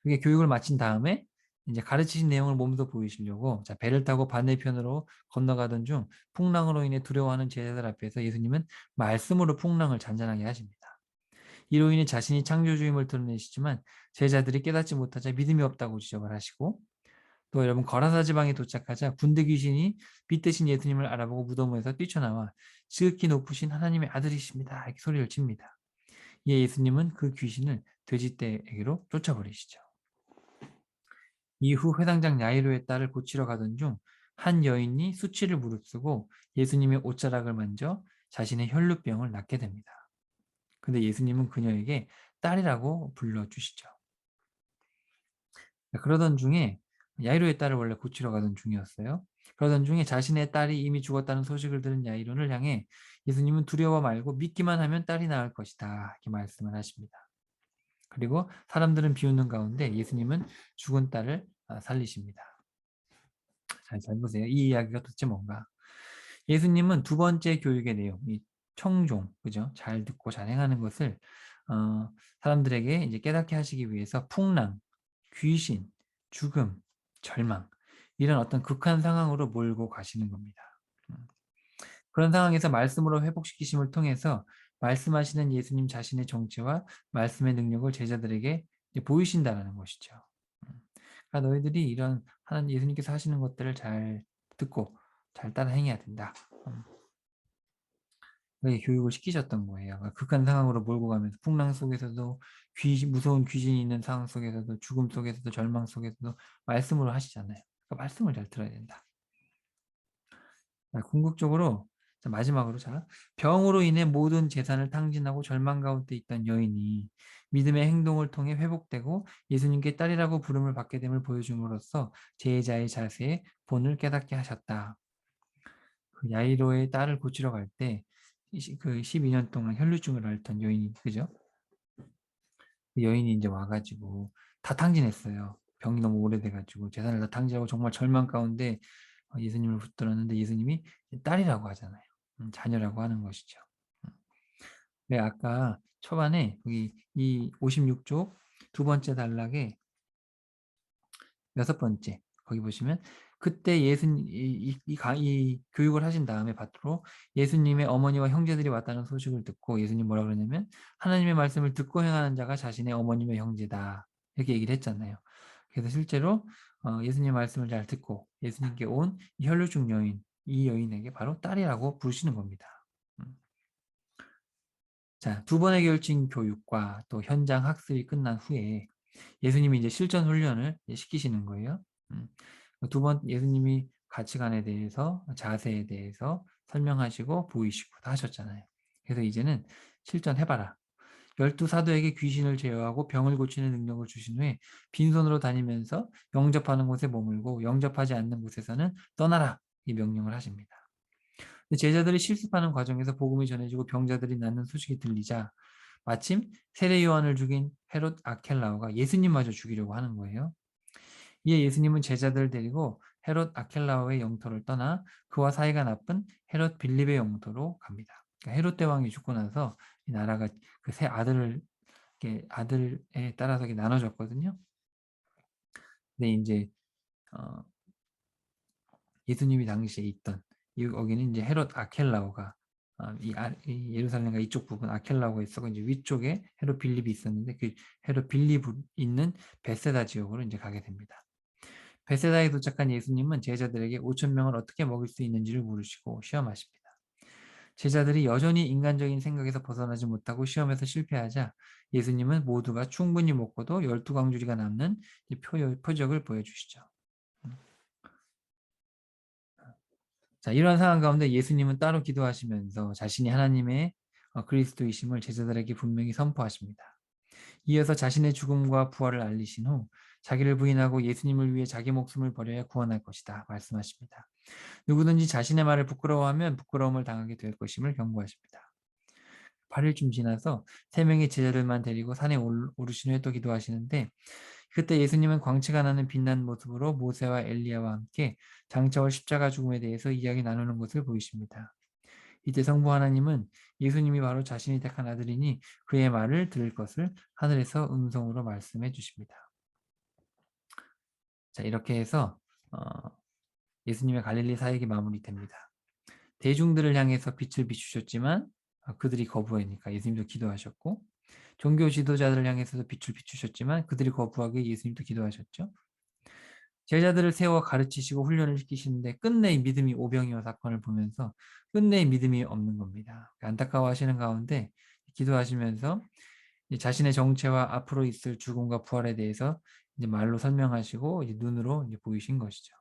그게 교육을 마친 다음에 이제 가르치신 내용을 몸소 보이시려고 자, 배를 타고 반대편으로 건너가던 중 풍랑으로 인해 두려워하는 제자들 앞에서 예수님은 말씀으로 풍랑을 잔잔하게 하십니다. 이로 인해 자신이 창조주임을 드러내시지만 제자들이 깨닫지 못하자 믿음이 없다고 지적을 하시고 또 여러분 거라사 지방에 도착하자 군대 귀신이 빛 대신 예수님을 알아보고 무덤에서 뛰쳐나와 지극히 높으신 하나님의 아들이십니다. 이렇게 소리를 칩니다. 이에 예수님은 그 귀신을 돼지떼에게로 쫓아버리시죠. 이후 회당장 야이로의 딸을 고치러 가던 중 한 여인이 수치를 무릅쓰고 예수님의 옷자락을 만져 자신의 혈루병을 낫게 됩니다. 근데 예수님은 그녀에게 딸이라고 불러주시죠. 그러던 중에 야이로의 딸을 원래 고치러 가던 중이었어요. 그러던 중에 자신의 딸이 이미 죽었다는 소식을 들은 야이로를 향해 예수님은 두려워 말고 믿기만 하면 딸이 나을 것이다. 이렇게 말씀을 하십니다. 그리고 사람들은 비웃는 가운데 예수님은 죽은 딸을 살리십니다. 잘 보세요. 이 이야기가 도대체 뭔가. 예수님은 두 번째 교육의 내용, 이 청종, 그죠? 잘 듣고 잘 행하는 것을 사람들에게 이제 깨닫게 하시기 위해서 풍랑, 귀신, 죽음, 절망 이런 어떤 극한 상황으로 몰고 가시는 겁니다. 음. 그런 상황에서 말씀으로 회복시키심을 통해서 말씀하시는 예수님 자신의 정체와 말씀의 능력을 제자들에게 보이신다는 것이죠. 그러니까 너희들이 이런 하나님 예수님께서 하시는 것들을 잘 듣고 잘 따라 행해야 된다. 그렇게 교육을 시키셨던 거예요. 그러니까 극한 상황으로 몰고 가면서 풍랑 속에서도 무서운 귀신이 있는 상황 속에서도 죽음 속에서도 절망 속에서도 말씀으로 하시잖아요. 그러니까 말씀을 잘 들어야 된다. 궁극적으로 마지막으로 병으로 인해 모든 재산을 탕진하고 절망 가운데 있던 여인이 믿음의 행동을 통해 회복되고 예수님께 딸이라고 부름을 받게 됨을 보여줌으로써 제자의 자세에 본을 깨닫게 하셨다. 그 야이로의 딸을 고치러 갈 때 그 12년 동안 혈루증을 앓던 여인이 그죠? 그 여인이 이제 와가지고 다 탕진했어요. 병이 너무 오래돼가지고 재산을 다 탕진하고 정말 절망 가운데 예수님을 붙들었는데 예수님이 딸이라고 하잖아요. 자녀라고 하는 것이죠. 네, 아까 초반에 여기 이 56쪽 두 번째 단락에 여섯 번째 거기 보시면 그때 이 교육을 하신 다음에 밭으로 예수님의 어머니와 형제들이 왔다는 소식을 듣고 예수님 뭐라 그러냐면 하나님의 말씀을 듣고 행하는 자가 자신의 어머니와 형제다 이렇게 얘기를 했잖아요. 그래서 실제로 예수님 말씀을 잘 듣고 예수님께 온 혈루증 여인 이 여인에게 바로 딸이라고 부르시는 겁니다. 음. 자, 두 번의 결진 교육과 또 현장 학습이 끝난 후에 예수님이 이제 실전 훈련을 이제 시키시는 거예요. 음. 두 번 예수님이 가치관에 대해서, 자세에 대해서 설명하시고 보이시고 다 하셨잖아요. 그래서 이제는 실전해봐라. 12 사도에게 귀신을 제어하고 병을 고치는 능력을 주신 후에 빈손으로 다니면서 영접하는 곳에 머물고 영접하지 않는 곳에서는 떠나라. 이 명령을 하십니다. 제자들이 실습하는 과정에서 복음이 전해지고 병자들이 낫는 소식이 들리자 마침 세례 요한을 죽인 헤롯 아켈라오가 예수님마저 죽이려고 하는 거예요. 이에 예수님은 제자들을 데리고 헤롯 아켈라오의 영토를 떠나 그와 사이가 나쁜 헤롯 빌립의 영토로 갑니다. 그러니까 헤롯 대왕이 죽고 나서 이 나라가 그 세 아들을 아들에 따라서 나눠졌거든요. 근데 이제 어, 예수님이 당시에 있던 여기는 이제 헤롯 아켈라오가 이 예루살렘과 이쪽 부분 아켈라오가 있었고 이제 위쪽에 헤롯 빌립이 있었는데 그 헤롯 빌립 있는 베세다 지역으로 이제 가게 됩니다. 베세다에 도착한 예수님은 제자들에게 5천 명을 어떻게 먹일 수 있는지를 물으시고 시험하십니다. 제자들이 여전히 인간적인 생각에서 벗어나지 못하고 시험에서 실패하자 예수님은 모두가 충분히 먹고도 12광주리가 남는 표적을 보여주시죠. 자, 이러한 상황 가운데 예수님은 따로 기도하시면서 자신이 하나님의 그리스도이심을 제자들에게 분명히 선포하십니다. 이어서 자신의 죽음과 부활을 알리신 후 자기를 부인하고 예수님을 위해 자기 목숨을 버려야 구원할 것이다 말씀하십니다. 누구든지 자신의 말을 부끄러워하면 부끄러움을 당하게 될 것임을 경고하십니다. 8일쯤 지나서 3명의 제자들만 데리고 산에 오르신 후에 또 기도하시는데 그때 예수님은 광채가 나는 빛난 모습으로 모세와 엘리야와 함께 장차올 십자가 죽음에 대해서 이야기 나누는 것을 보이십니다. 이때 성부 하나님은 예수님이 바로 자신이 택한 아들이니 그의 말을 들을 것을 하늘에서 음성으로 말씀해 주십니다. 자, 이렇게 해서 예수님의 갈릴리 사역이 마무리됩니다. 대중들을 향해서 빛을 비추셨지만 그들이 거부하니까 예수님도 기도하셨고 종교 지도자들을 향해서도 빛을 비추셨지만 그들이 거부하기에 예수님도 기도하셨죠. 제자들을 세워 가르치시고 훈련을 시키시는데 끝내 믿음이 오병이어 사건을 보면서 끝내 믿음이 없는 겁니다. 안타까워하시는 가운데 기도하시면서 자신의 정체와 앞으로 있을 죽음과 부활에 대해서 이제 말로 설명하시고 이제 눈으로 이제 보이신 것이죠.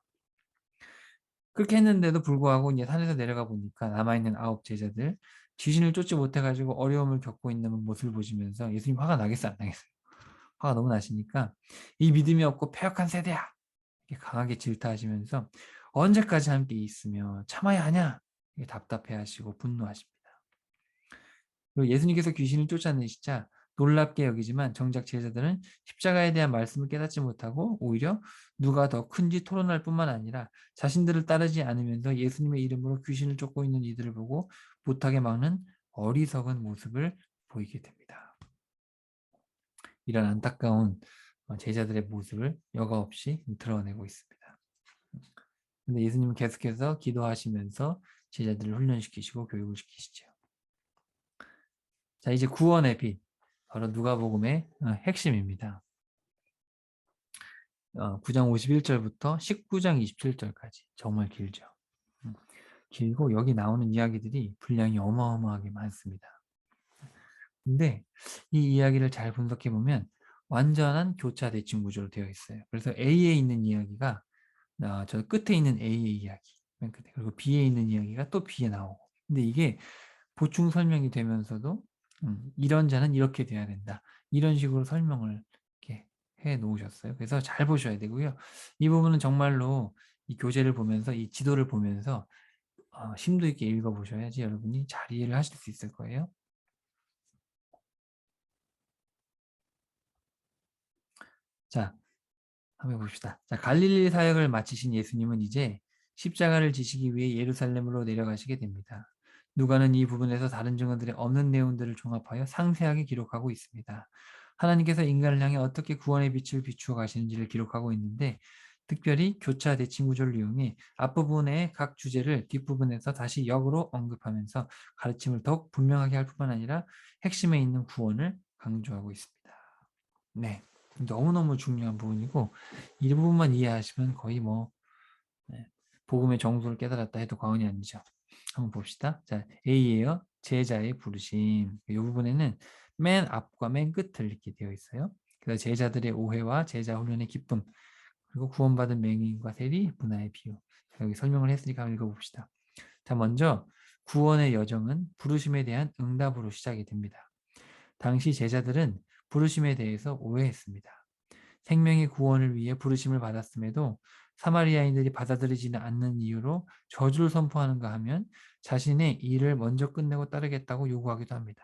그렇게 했는데도 불구하고 이제 산에서 내려가 보니까 남아있는 9 제자들 귀신을 쫓지 못해가지고 어려움을 겪고 있는 모습을 보시면서 예수님 화가 나겠어요, 안 나겠어요? 화가 너무 나시니까 이 믿음이 없고 패역한 세대야! 이렇게 강하게 질타하시면서 언제까지 함께 있으며 참아야 하냐? 답답해하시고 분노하십니다. 그리고 예수님께서 귀신을 쫓아내시자 놀랍게 여기지만 정작 제자들은 십자가에 대한 말씀을 깨닫지 못하고 오히려 누가 더 큰지 토론할 뿐만 아니라 자신들을 따르지 않으면서 예수님의 이름으로 귀신을 쫓고 있는 이들을 보고 못하게 막는 어리석은 모습을 보이게 됩니다. 이런 안타까운 제자들의 모습을 여과 없이 드러내고 있습니다. 근데 예수님은 계속해서 기도하시면서 제자들을 훈련시키시고 교육을 시키시죠. 자, 이제 구원의 빛. 바로 누가복음의 핵심입니다. 9장 51절부터 19장 27절까지 정말 길죠. 길고 여기 나오는 이야기들이 분량이 어마어마하게 많습니다. 근데 이 이야기를 잘 분석해 보면 완전한 교차 대칭 구조로 되어 있어요. 그래서 A에 있는 이야기가 저 끝에 있는 A의 이야기, 그리고 B에 있는 이야기가 또 B에 나오고. 근데 이게 보충 설명이 되면서도 이런 자는 이렇게 돼야 된다. 이런 식으로 설명을 이렇게 해 놓으셨어요. 그래서 잘 보셔야 되고요. 이 부분은 정말로 이 교재를 보면서 이 지도를 보면서 심도 있게 읽어 보셔야지 여러분이 잘 이해를 하실 수 있을 거예요. 자, 한번 봅시다. 자, 갈릴리 사역을 마치신 예수님은 이제 십자가를 지시기 위해 예루살렘으로 내려가시게 됩니다. 누가는 이 부분에서 다른 증언들의 없는 내용들을 종합하여 상세하게 기록하고 있습니다. 하나님께서 인간을 향해 어떻게 구원의 빛을 비추어 가시는지를 기록하고 있는데 특별히 교차 대칭 구조를 이용해 앞부분의 각 주제를 뒷부분에서 다시 역으로 언급하면서 가르침을 더욱 분명하게 할 뿐만 아니라 핵심에 있는 구원을 강조하고 있습니다. 네. 너무너무 중요한 부분이고 이 부분만 이해하시면 거의 뭐 복음의 정수를 깨달았다 해도 과언이 아니죠. 한번 봅시다. 자, A예요. 제자의 부르심. 이 부분에는 맨 앞과 맨 끝을 이렇게 되어 있어요. 그래서 제자들의 오해와 제자 훈련의 기쁨, 그리고 구원받은 맹인과 세리, 문화의 비유. 자, 여기 설명을 했으니까 한번 읽어봅시다. 자, 먼저 구원의 여정은 부르심에 대한 응답으로 시작이 됩니다. 당시 제자들은 부르심에 대해서 오해했습니다. 생명의 구원을 위해 부르심을 받았음에도 사마리아인들이 받아들이지는 않는 이유로 저주를 선포하는가 하면 자신의 일을 먼저 끝내고 따르겠다고 요구하기도 합니다.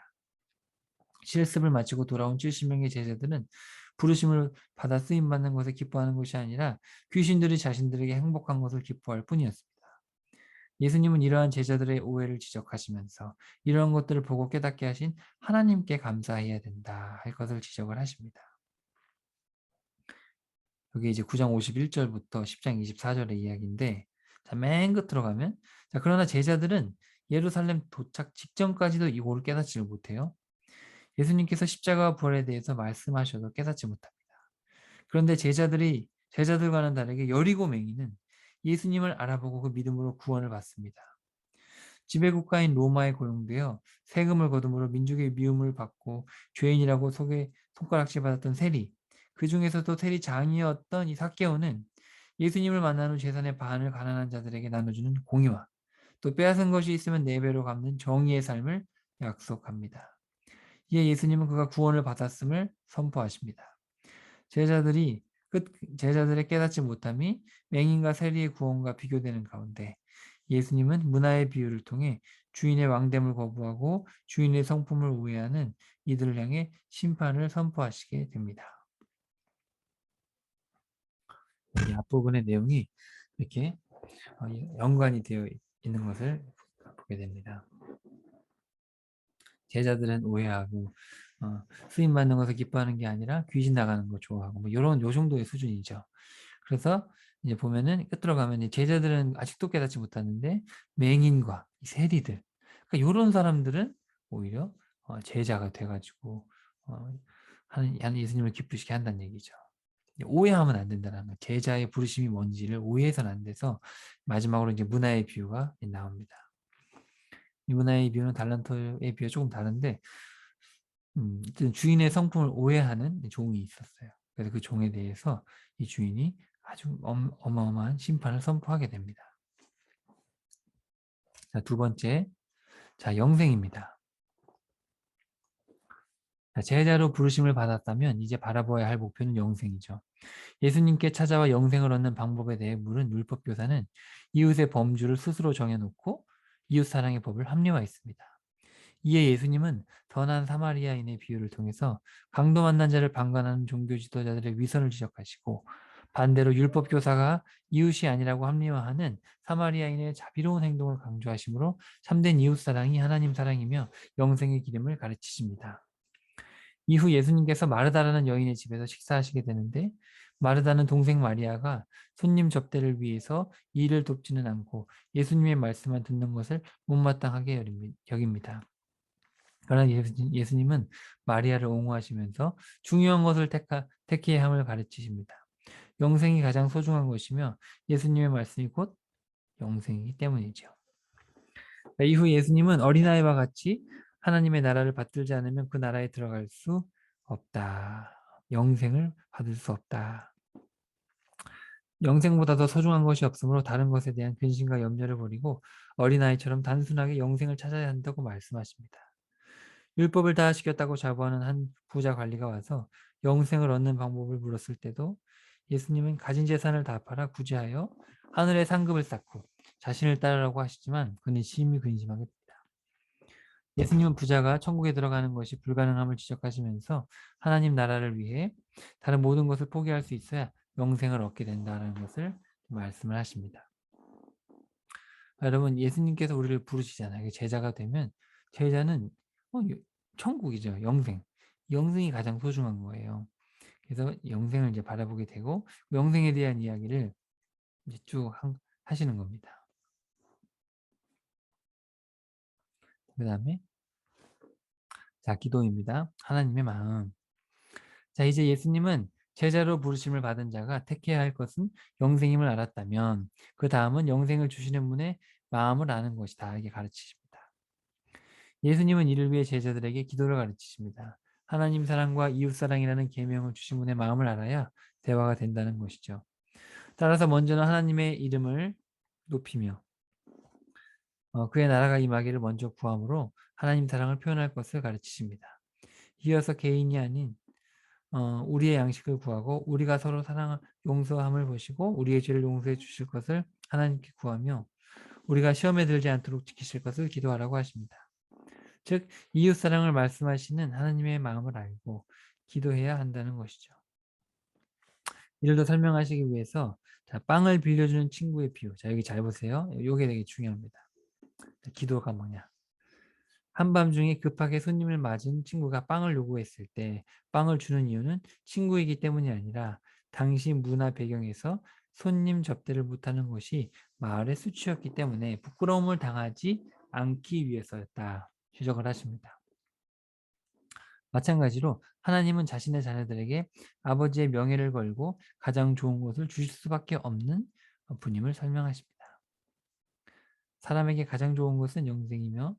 실습을 마치고 돌아온 70명의 제자들은 부르심을 받아 쓰임받는 것에 기뻐하는 것이 아니라 귀신들이 자신들에게 행복한 것을 기뻐할 뿐이었습니다. 예수님은 이러한 제자들의 오해를 지적하시면서 이러한 것들을 보고 깨닫게 하신 하나님께 감사해야 된다 할 것을 지적을 하십니다. 여기 이제 9장 51절부터 10장 24절의 이야기인데, 자, 맨 끝으로 가면, 자, 그러나 제자들은 예루살렘 도착 직전까지도 이거를 깨닫지를 못해요. 예수님께서 십자가와 부활에 대해서 말씀하셔도 깨닫지 못합니다. 그런데 제자들과는 다르게 여리고 맹인은 예수님을 알아보고 그 믿음으로 구원을 받습니다. 지배국가인 로마에 고용되어 세금을 거둠으로 민족의 미움을 받고 죄인이라고 손가락질 받았던 세리, 그 중에서도 세리 장이었던 이 삭개오는 예수님을 만난 후 재산의 반을 가난한 자들에게 나눠주는 공의와 또 빼앗은 것이 있으면 네 배로 갚는 정의의 삶을 약속합니다. 이에 예수님은 그가 구원을 받았음을 선포하십니다. 제자들이 제자들의 깨닫지 못함이 맹인과 세리의 구원과 비교되는 가운데 예수님은 문화의 비유를 통해 주인의 왕됨을 거부하고 주인의 성품을 우회하는 이들을 향해 심판을 선포하시게 됩니다. 이 앞부분의 내용이 이렇게 연관이 되어 있는 것을 보게 됩니다. 제자들은 오해하고 쓰임 받는 것을 기뻐하는 게 아니라 귀신 나가는 거 좋아하고 뭐 이런 요 정도의 수준이죠. 그래서 이제 보면은 끝으로 가면 제자들은 아직도 깨닫지 못하는데 맹인과 세리들, 그러니까 이런 사람들은 오히려 제자가 돼가지고 하는 예수님을 기쁘시게 한다는 얘기죠. 오해하면 안 된다는 거. 제자의 부르심이 뭔지를 오해해서는 안 돼서 마지막으로 이제 문화의 비유가 나옵니다. 이 문화의 비유는 달란트의 비유가 조금 다른데 주인의 성품을 오해하는 종이 있었어요. 그래서 그 종에 대해서 이 주인이 아주 어마어마한 심판을 선포하게 됩니다. 자, 두 번째, 자, 영생입니다. 자, 제자로 부르심을 받았다면 이제 바라보아야 할 목표는 영생이죠. 예수님께 찾아와 영생을 얻는 방법에 대해 물은 율법교사는 이웃의 범주를 스스로 정해놓고 이웃사랑의 법을 합리화했습니다. 이에 예수님은 선한 사마리아인의 비유를 통해서 강도 만난 자를 방관하는 종교 지도자들의 위선을 지적하시고 반대로 율법 교사가 이웃이 아니라고 합리화하는 사마리아인의 자비로운 행동을 강조하시므로 참된 이웃 사랑이 하나님 사랑이며 영생의 기름을 가르치십니다. 이후 예수님께서 마르다라는 여인의 집에서 식사하시게 되는데 마르다는 동생 마리아가 손님 접대를 위해서 일을 돕지는 않고 예수님의 말씀만 듣는 것을 못마땅하게 여깁니다. 그러나 예수님은 마리아를 옹호하시면서 중요한 것을 택해야 함을 가르치십니다. 영생이 가장 소중한 것이며 예수님의 말씀이 곧 영생이기 때문이죠. 이후 예수님은 어린아이와 같이 하나님의 나라를 받들지 않으면 그 나라에 들어갈 수 없다. 영생을 받을 수 없다. 영생보다 더 소중한 것이 없으므로 다른 것에 대한 근심과 염려를 버리고 어린아이처럼 단순하게 영생을 찾아야 한다고 말씀하십니다. 율법을 다 지켰다고 자부하는 한 부자 관리가 와서 영생을 얻는 방법을 물었을 때도 예수님은 가진 재산을 다 팔아 구제하여 하늘에 상급을 쌓고 자신을 따르라고 하시지만 그는 심히 근심하게 됩니다. 예수님은 부자가 천국에 들어가는 것이 불가능함을 지적하시면서 하나님 나라를 위해 다른 모든 것을 포기할 수 있어야 영생을 얻게 된다는 것을 말씀을 하십니다. 여러분, 예수님께서 우리를 부르시잖아요. 제자가 되면 제자는 천국이죠. 영생. 영생이 가장 소중한 거예요. 그래서 영생을 이제 바라보게 되고 영생에 대한 이야기를 이제 쭉 하시는 겁니다. 그다음에 자, 기도입니다. 하나님의 마음. 자, 이제 예수님은 제자로 부르심을 받은 자가 택해야 할 것은 영생임을 알았다면 그 다음은 영생을 주시는 분의 마음을 아는 것이다. 이렇게 가르치십니다. 예수님은 이를 위해 제자들에게 기도를 가르치십니다. 하나님 사랑과 이웃 사랑이라는 계명을 주신 분의 마음을 알아야 대화가 된다는 것이죠. 따라서 먼저는 하나님의 이름을 높이며 그의 나라가 임하기를 먼저 구함으로 하나님 사랑을 표현할 것을 가르치십니다. 이어서 개인이 아닌 우리의 양식을 구하고 우리가 서로 사랑 용서함을 보시고 우리의 죄를 용서해 주실 것을 하나님께 구하며 우리가 시험에 들지 않도록 지키실 것을 기도하라고 하십니다. 즉 이웃 사랑을 말씀하시는 하나님의 마음을 알고 기도해야 한다는 것이죠. 이를 더 설명하시기 위해서 자, 빵을 빌려주는 친구의 비유. 자, 여기 잘 보세요. 이게 되게 중요합니다. 자, 기도가 뭐냐? 한밤중에 급하게 손님을 맞은 친구가 빵을 요구했을 때 빵을 주는 이유는 친구이기 때문이 아니라 당시 문화 배경에서 손님 접대를 못하는 것이 마을의 수치였기 때문에 부끄러움을 당하지 않기 위해서였다. 지적을 하십니다. 마찬가지로 하나님은 자신의 자녀들에게 아버지의 명예를 걸고 가장 좋은 것을 주실 수밖에 없는 분임을 설명하십니다. 사람에게 가장 좋은 것은 영생이며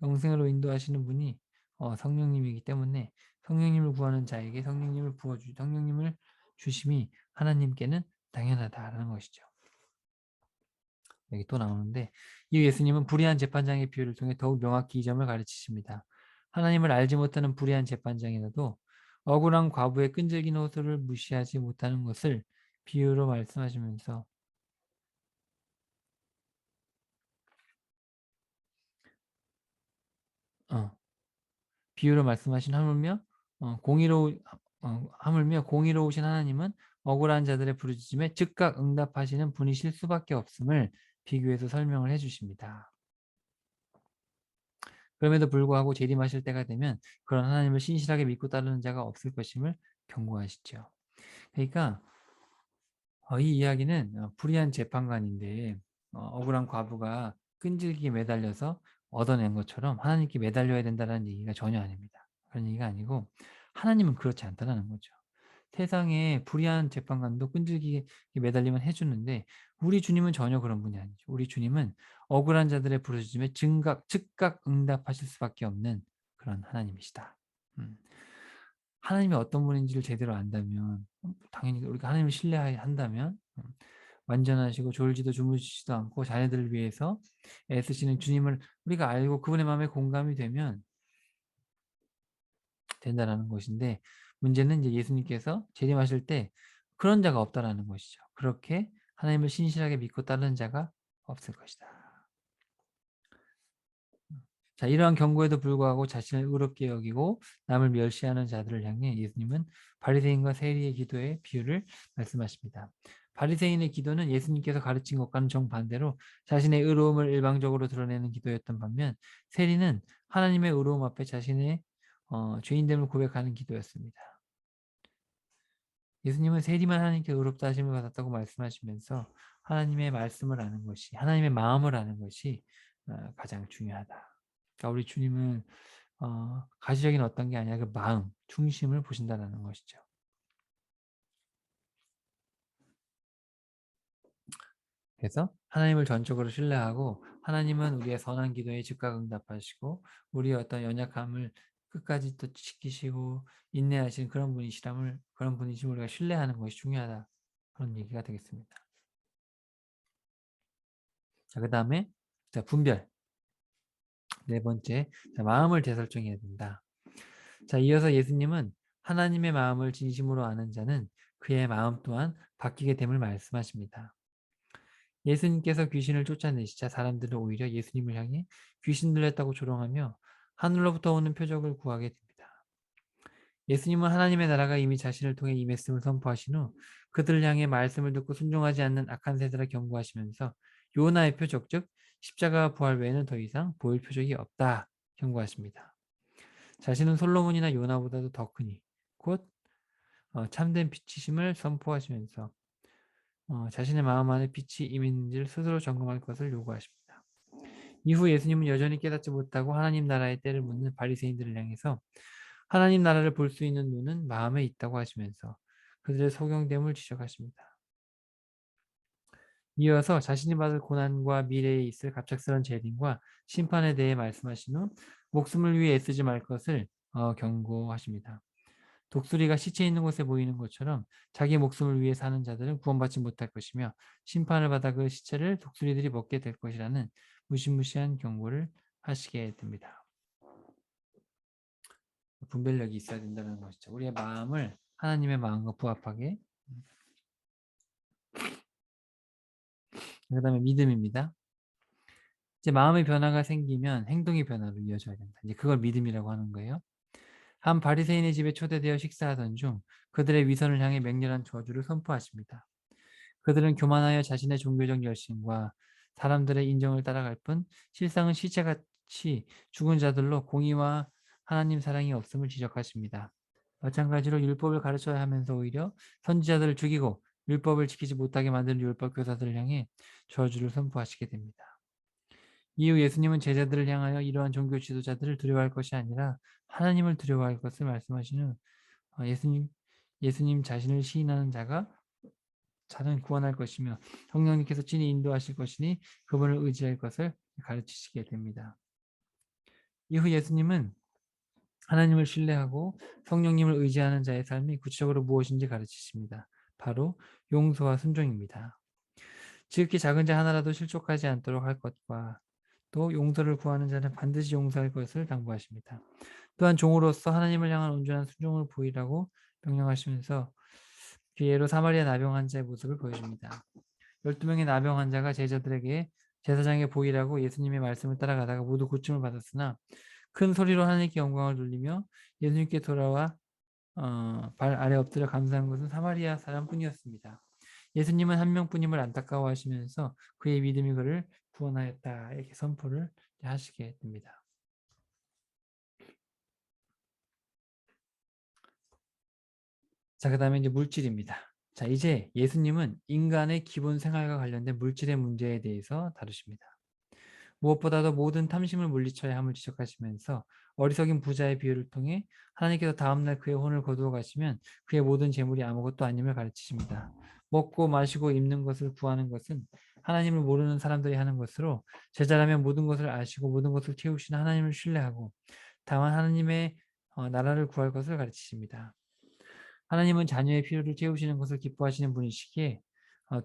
영생으로 인도하시는 분이 성령님이기 때문에 성령님을 구하는 자에게 성령님을 주심이 하나님께는 당연하다라는 것이죠. 여기 또 나오는데 이 예수님은 불의한 재판장의 비유를 통해 더욱 명확히 이 점을 가르치십니다. 하나님을 알지 못하는 불의한 재판장이라도 억울한 과부의 끈질긴 호소를 무시하지 못하는 것을 비유로 말씀하시면서 어, 비유로 말씀하신 하물며 공의로우신 하나님은 억울한 자들의 부르짖음에 즉각 응답하시는 분이실 수밖에 없음을 비교해서 설명을 해주십니다. 그럼에도 불구하고 재림하실 때가 되면 그런 하나님을 신실하게 믿고 따르는 자가 없을 것임을 경고하시죠. 그러니까 이 이야기는 불의한 재판관인데 억울한 과부가 끈질기게 매달려서 얻어낸 것처럼 하나님께 매달려야 된다는 얘기가 전혀 아닙니다. 그런 얘기가 아니고 하나님은 그렇지 않다는 거죠. 세상에 불의한 재판관도 끈질기게 매달리면 해주는데 우리 주님은 전혀 그런 분이 아니죠. 우리 주님은 억울한 자들의 부르짖음에 즉각 응답하실 수밖에 없는 그런 하나님이시다. 음. 하나님이 어떤 분인지를 제대로 안다면 당연히 우리가 하나님을 신뢰한다면 완전하시고 졸지도 주무시지도 않고 자녀들을 위해서 애쓰시는 주님을 우리가 알고 그분의 마음에 공감이 되면 된다라는 것인데 문제는 이제 예수님께서 재림하실 때 그런 자가 없다라는 것이죠. 그렇게 하나님을 신실하게 믿고 따르는 자가 없을 것이다. 자, 이러한 경고에도 불구하고 자신을 의롭게 여기고 남을 멸시하는 자들을 향해 예수님은 바리새인과 세리의 기도의 비유를 말씀하십니다. 바리새인의 기도는 예수님께서 가르친 것과는 정반대로 자신의 의로움을 일방적으로 드러내는 기도였던 반면 세리는 하나님의 의로움 앞에 자신의 죄인됨을 고백하는 기도였습니다. 예수님은 세리만 하나님께 의롭다 하심을 받았다고 말씀하시면서 하나님의 말씀을 아는 것이 하나님의 마음을 아는 것이 가장 중요하다. 그러니까 우리 주님은 가시적인 어떤 게 아니라 그 마음, 중심을 보신다는 것이죠. 그래서 하나님을 전적으로 신뢰하고 하나님은 우리의 선한 기도에 즉각 응답하시고 우리의 어떤 연약함을 끝까지 또 지키시고 인내하시는 그런 분이심을 우리가 신뢰하는 것이 중요하다. 그런 얘기가 되겠습니다. 자, 그다음에 자, 분별. 네 번째, 자, 마음을 재설정해야 된다. 자, 이어서 예수님은 하나님의 마음을 진심으로 아는 자는 그의 마음 또한 바뀌게 됨을 말씀하십니다. 예수님께서 귀신을 쫓아내시자 사람들은 오히려 예수님을 향해 귀신 들렸다고 조롱하며 하늘로부터 오는 표적을 구하게 됩니다. 예수님은 하나님의 나라가 이미 자신을 통해 임했음을 선포하신 후 그들을 향해 말씀을 듣고 순종하지 않는 악한 세대를 경고하시면서 요나의 표적, 즉 십자가 부활 외에는 더 이상 보일 표적이 없다 경고하십니다. 자신은 솔로몬이나 요나보다도 더 크니 곧 참된 빛이심을 선포하시면서 자신의 마음 안에 빛이 임했는지를 스스로 점검할 것을 요구하십니다. 이후 예수님은 여전히 깨닫지 못하고 하나님 나라의 때를 묻는 바리새인들을 향해서 하나님 나라를 볼 수 있는 눈은 마음에 있다고 하시면서 그들의 소경됨을 지적하십니다. 이어서 자신이 받을 고난과 미래에 있을 갑작스런 재림과 심판에 대해 말씀하신 후 목숨을 위해 애쓰지 말 것을 경고하십니다. 독수리가 시체 있는 곳에 모이는 것처럼 자기 목숨을 위해 사는 자들은 구원받지 못할 것이며 심판을 받아 그 시체를 독수리들이 먹게 될 것이라는 무시무시한 경고를 하시게 됩니다. 분별력이 있어야 된다는 것이죠. 우리의 마음을 하나님의 마음과 부합하게. 그다음에 믿음입니다. 이제 마음의 변화가 생기면 행동의 변화로 이어져야 된다. 이제 그걸 믿음이라고 하는 거예요. 한 바리새인의 집에 초대되어 식사하던 중 그들의 위선을 향해 맹렬한 저주를 선포하십니다. 그들은 교만하여 자신의 종교적 열심과 사람들의 인정을 따라갈 뿐 실상은 시체같이 죽은 자들로 공의와 하나님 사랑이 없음을 지적하십니다. 마찬가지로 율법을 가르쳐야 하면서 오히려 선지자들을 죽이고 율법을 지키지 못하게 만드는 율법 교사들을 향해 저주를 선포하시게 됩니다. 이후 예수님은 제자들을 향하여 이러한 종교 지도자들을 두려워할 것이 아니라 하나님을 두려워할 것을 말씀하신 후 예수님 자신을 시인하는 자는 구원할 것이며 성령님께서 친히 인도하실 것이니 그분을 의지할 것을 가르치시게 됩니다. 이후 예수님은 하나님을 신뢰하고 성령님을 의지하는 자의 삶이 구체적으로 무엇인지 가르치십니다. 바로 용서와 순종입니다. 지극히 작은 자 하나라도 실족하지 않도록 할 것과 또 용서를 구하는 자는 반드시 용서할 것을 당부하십니다. 또한 종으로서 하나님을 향한 온전한 순종을 보이라고 명령하시면서 그 예로 사마리아 나병 환자의 모습을 보여줍니다. 12명의 나병 환자가 제자들에게 제사장의 보이라고 예수님의 말씀을 따라가다가 모두 고침을 받았으나 큰 소리로 하나님께 영광을 돌리며 예수님께 돌아와 발 아래 엎드려 감사한 것은 사마리아 사람뿐이었습니다. 예수님은 한 명뿐임을 안타까워하시면서 그의 믿음이 그를 구원하였다 이렇게 선포를 하시게 됩니다. 자, 그 다음에 이제 물질입니다. 자, 이제 예수님은 인간의 기본 생활과 관련된 물질의 문제에 대해서 다루십니다. 무엇보다도 모든 탐심을 물리쳐야 함을 지적하시면서 어리석인 부자의 비유를 통해 하나님께서 다음날 그의 혼을 거두어 가시면 그의 모든 재물이 아무것도 아님을 가르치십니다. 먹고 마시고 입는 것을 구하는 것은 하나님을 모르는 사람들이 하는 것으로 제자라면 모든 것을 아시고 모든 것을 채우시는 하나님을 신뢰하고 다만 하나님의 나라를 구할 것을 가르치십니다. 하나님은 자녀의 필요를 채우시는 것을 기뻐하시는 분이시기에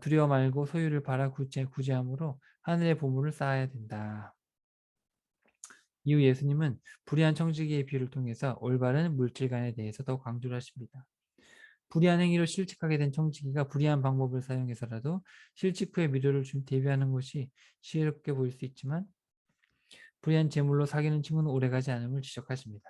두려워 말고 소유를 바라 구제함으로 하늘의 보물을 쌓아야 된다. 이후 예수님은 불의한 청지기의 비유를 통해서 올바른 물질관에 대해서 더 강조를 하십니다. 불의한 행위로 실직하게 된 청지기가 불의한 방법을 사용해서라도 실직 후에 미래를 대비하는 것이 지혜롭게 보일 수 있지만 불의한 재물로 사귀는 친구는 오래가지 않음을 지적하십니다.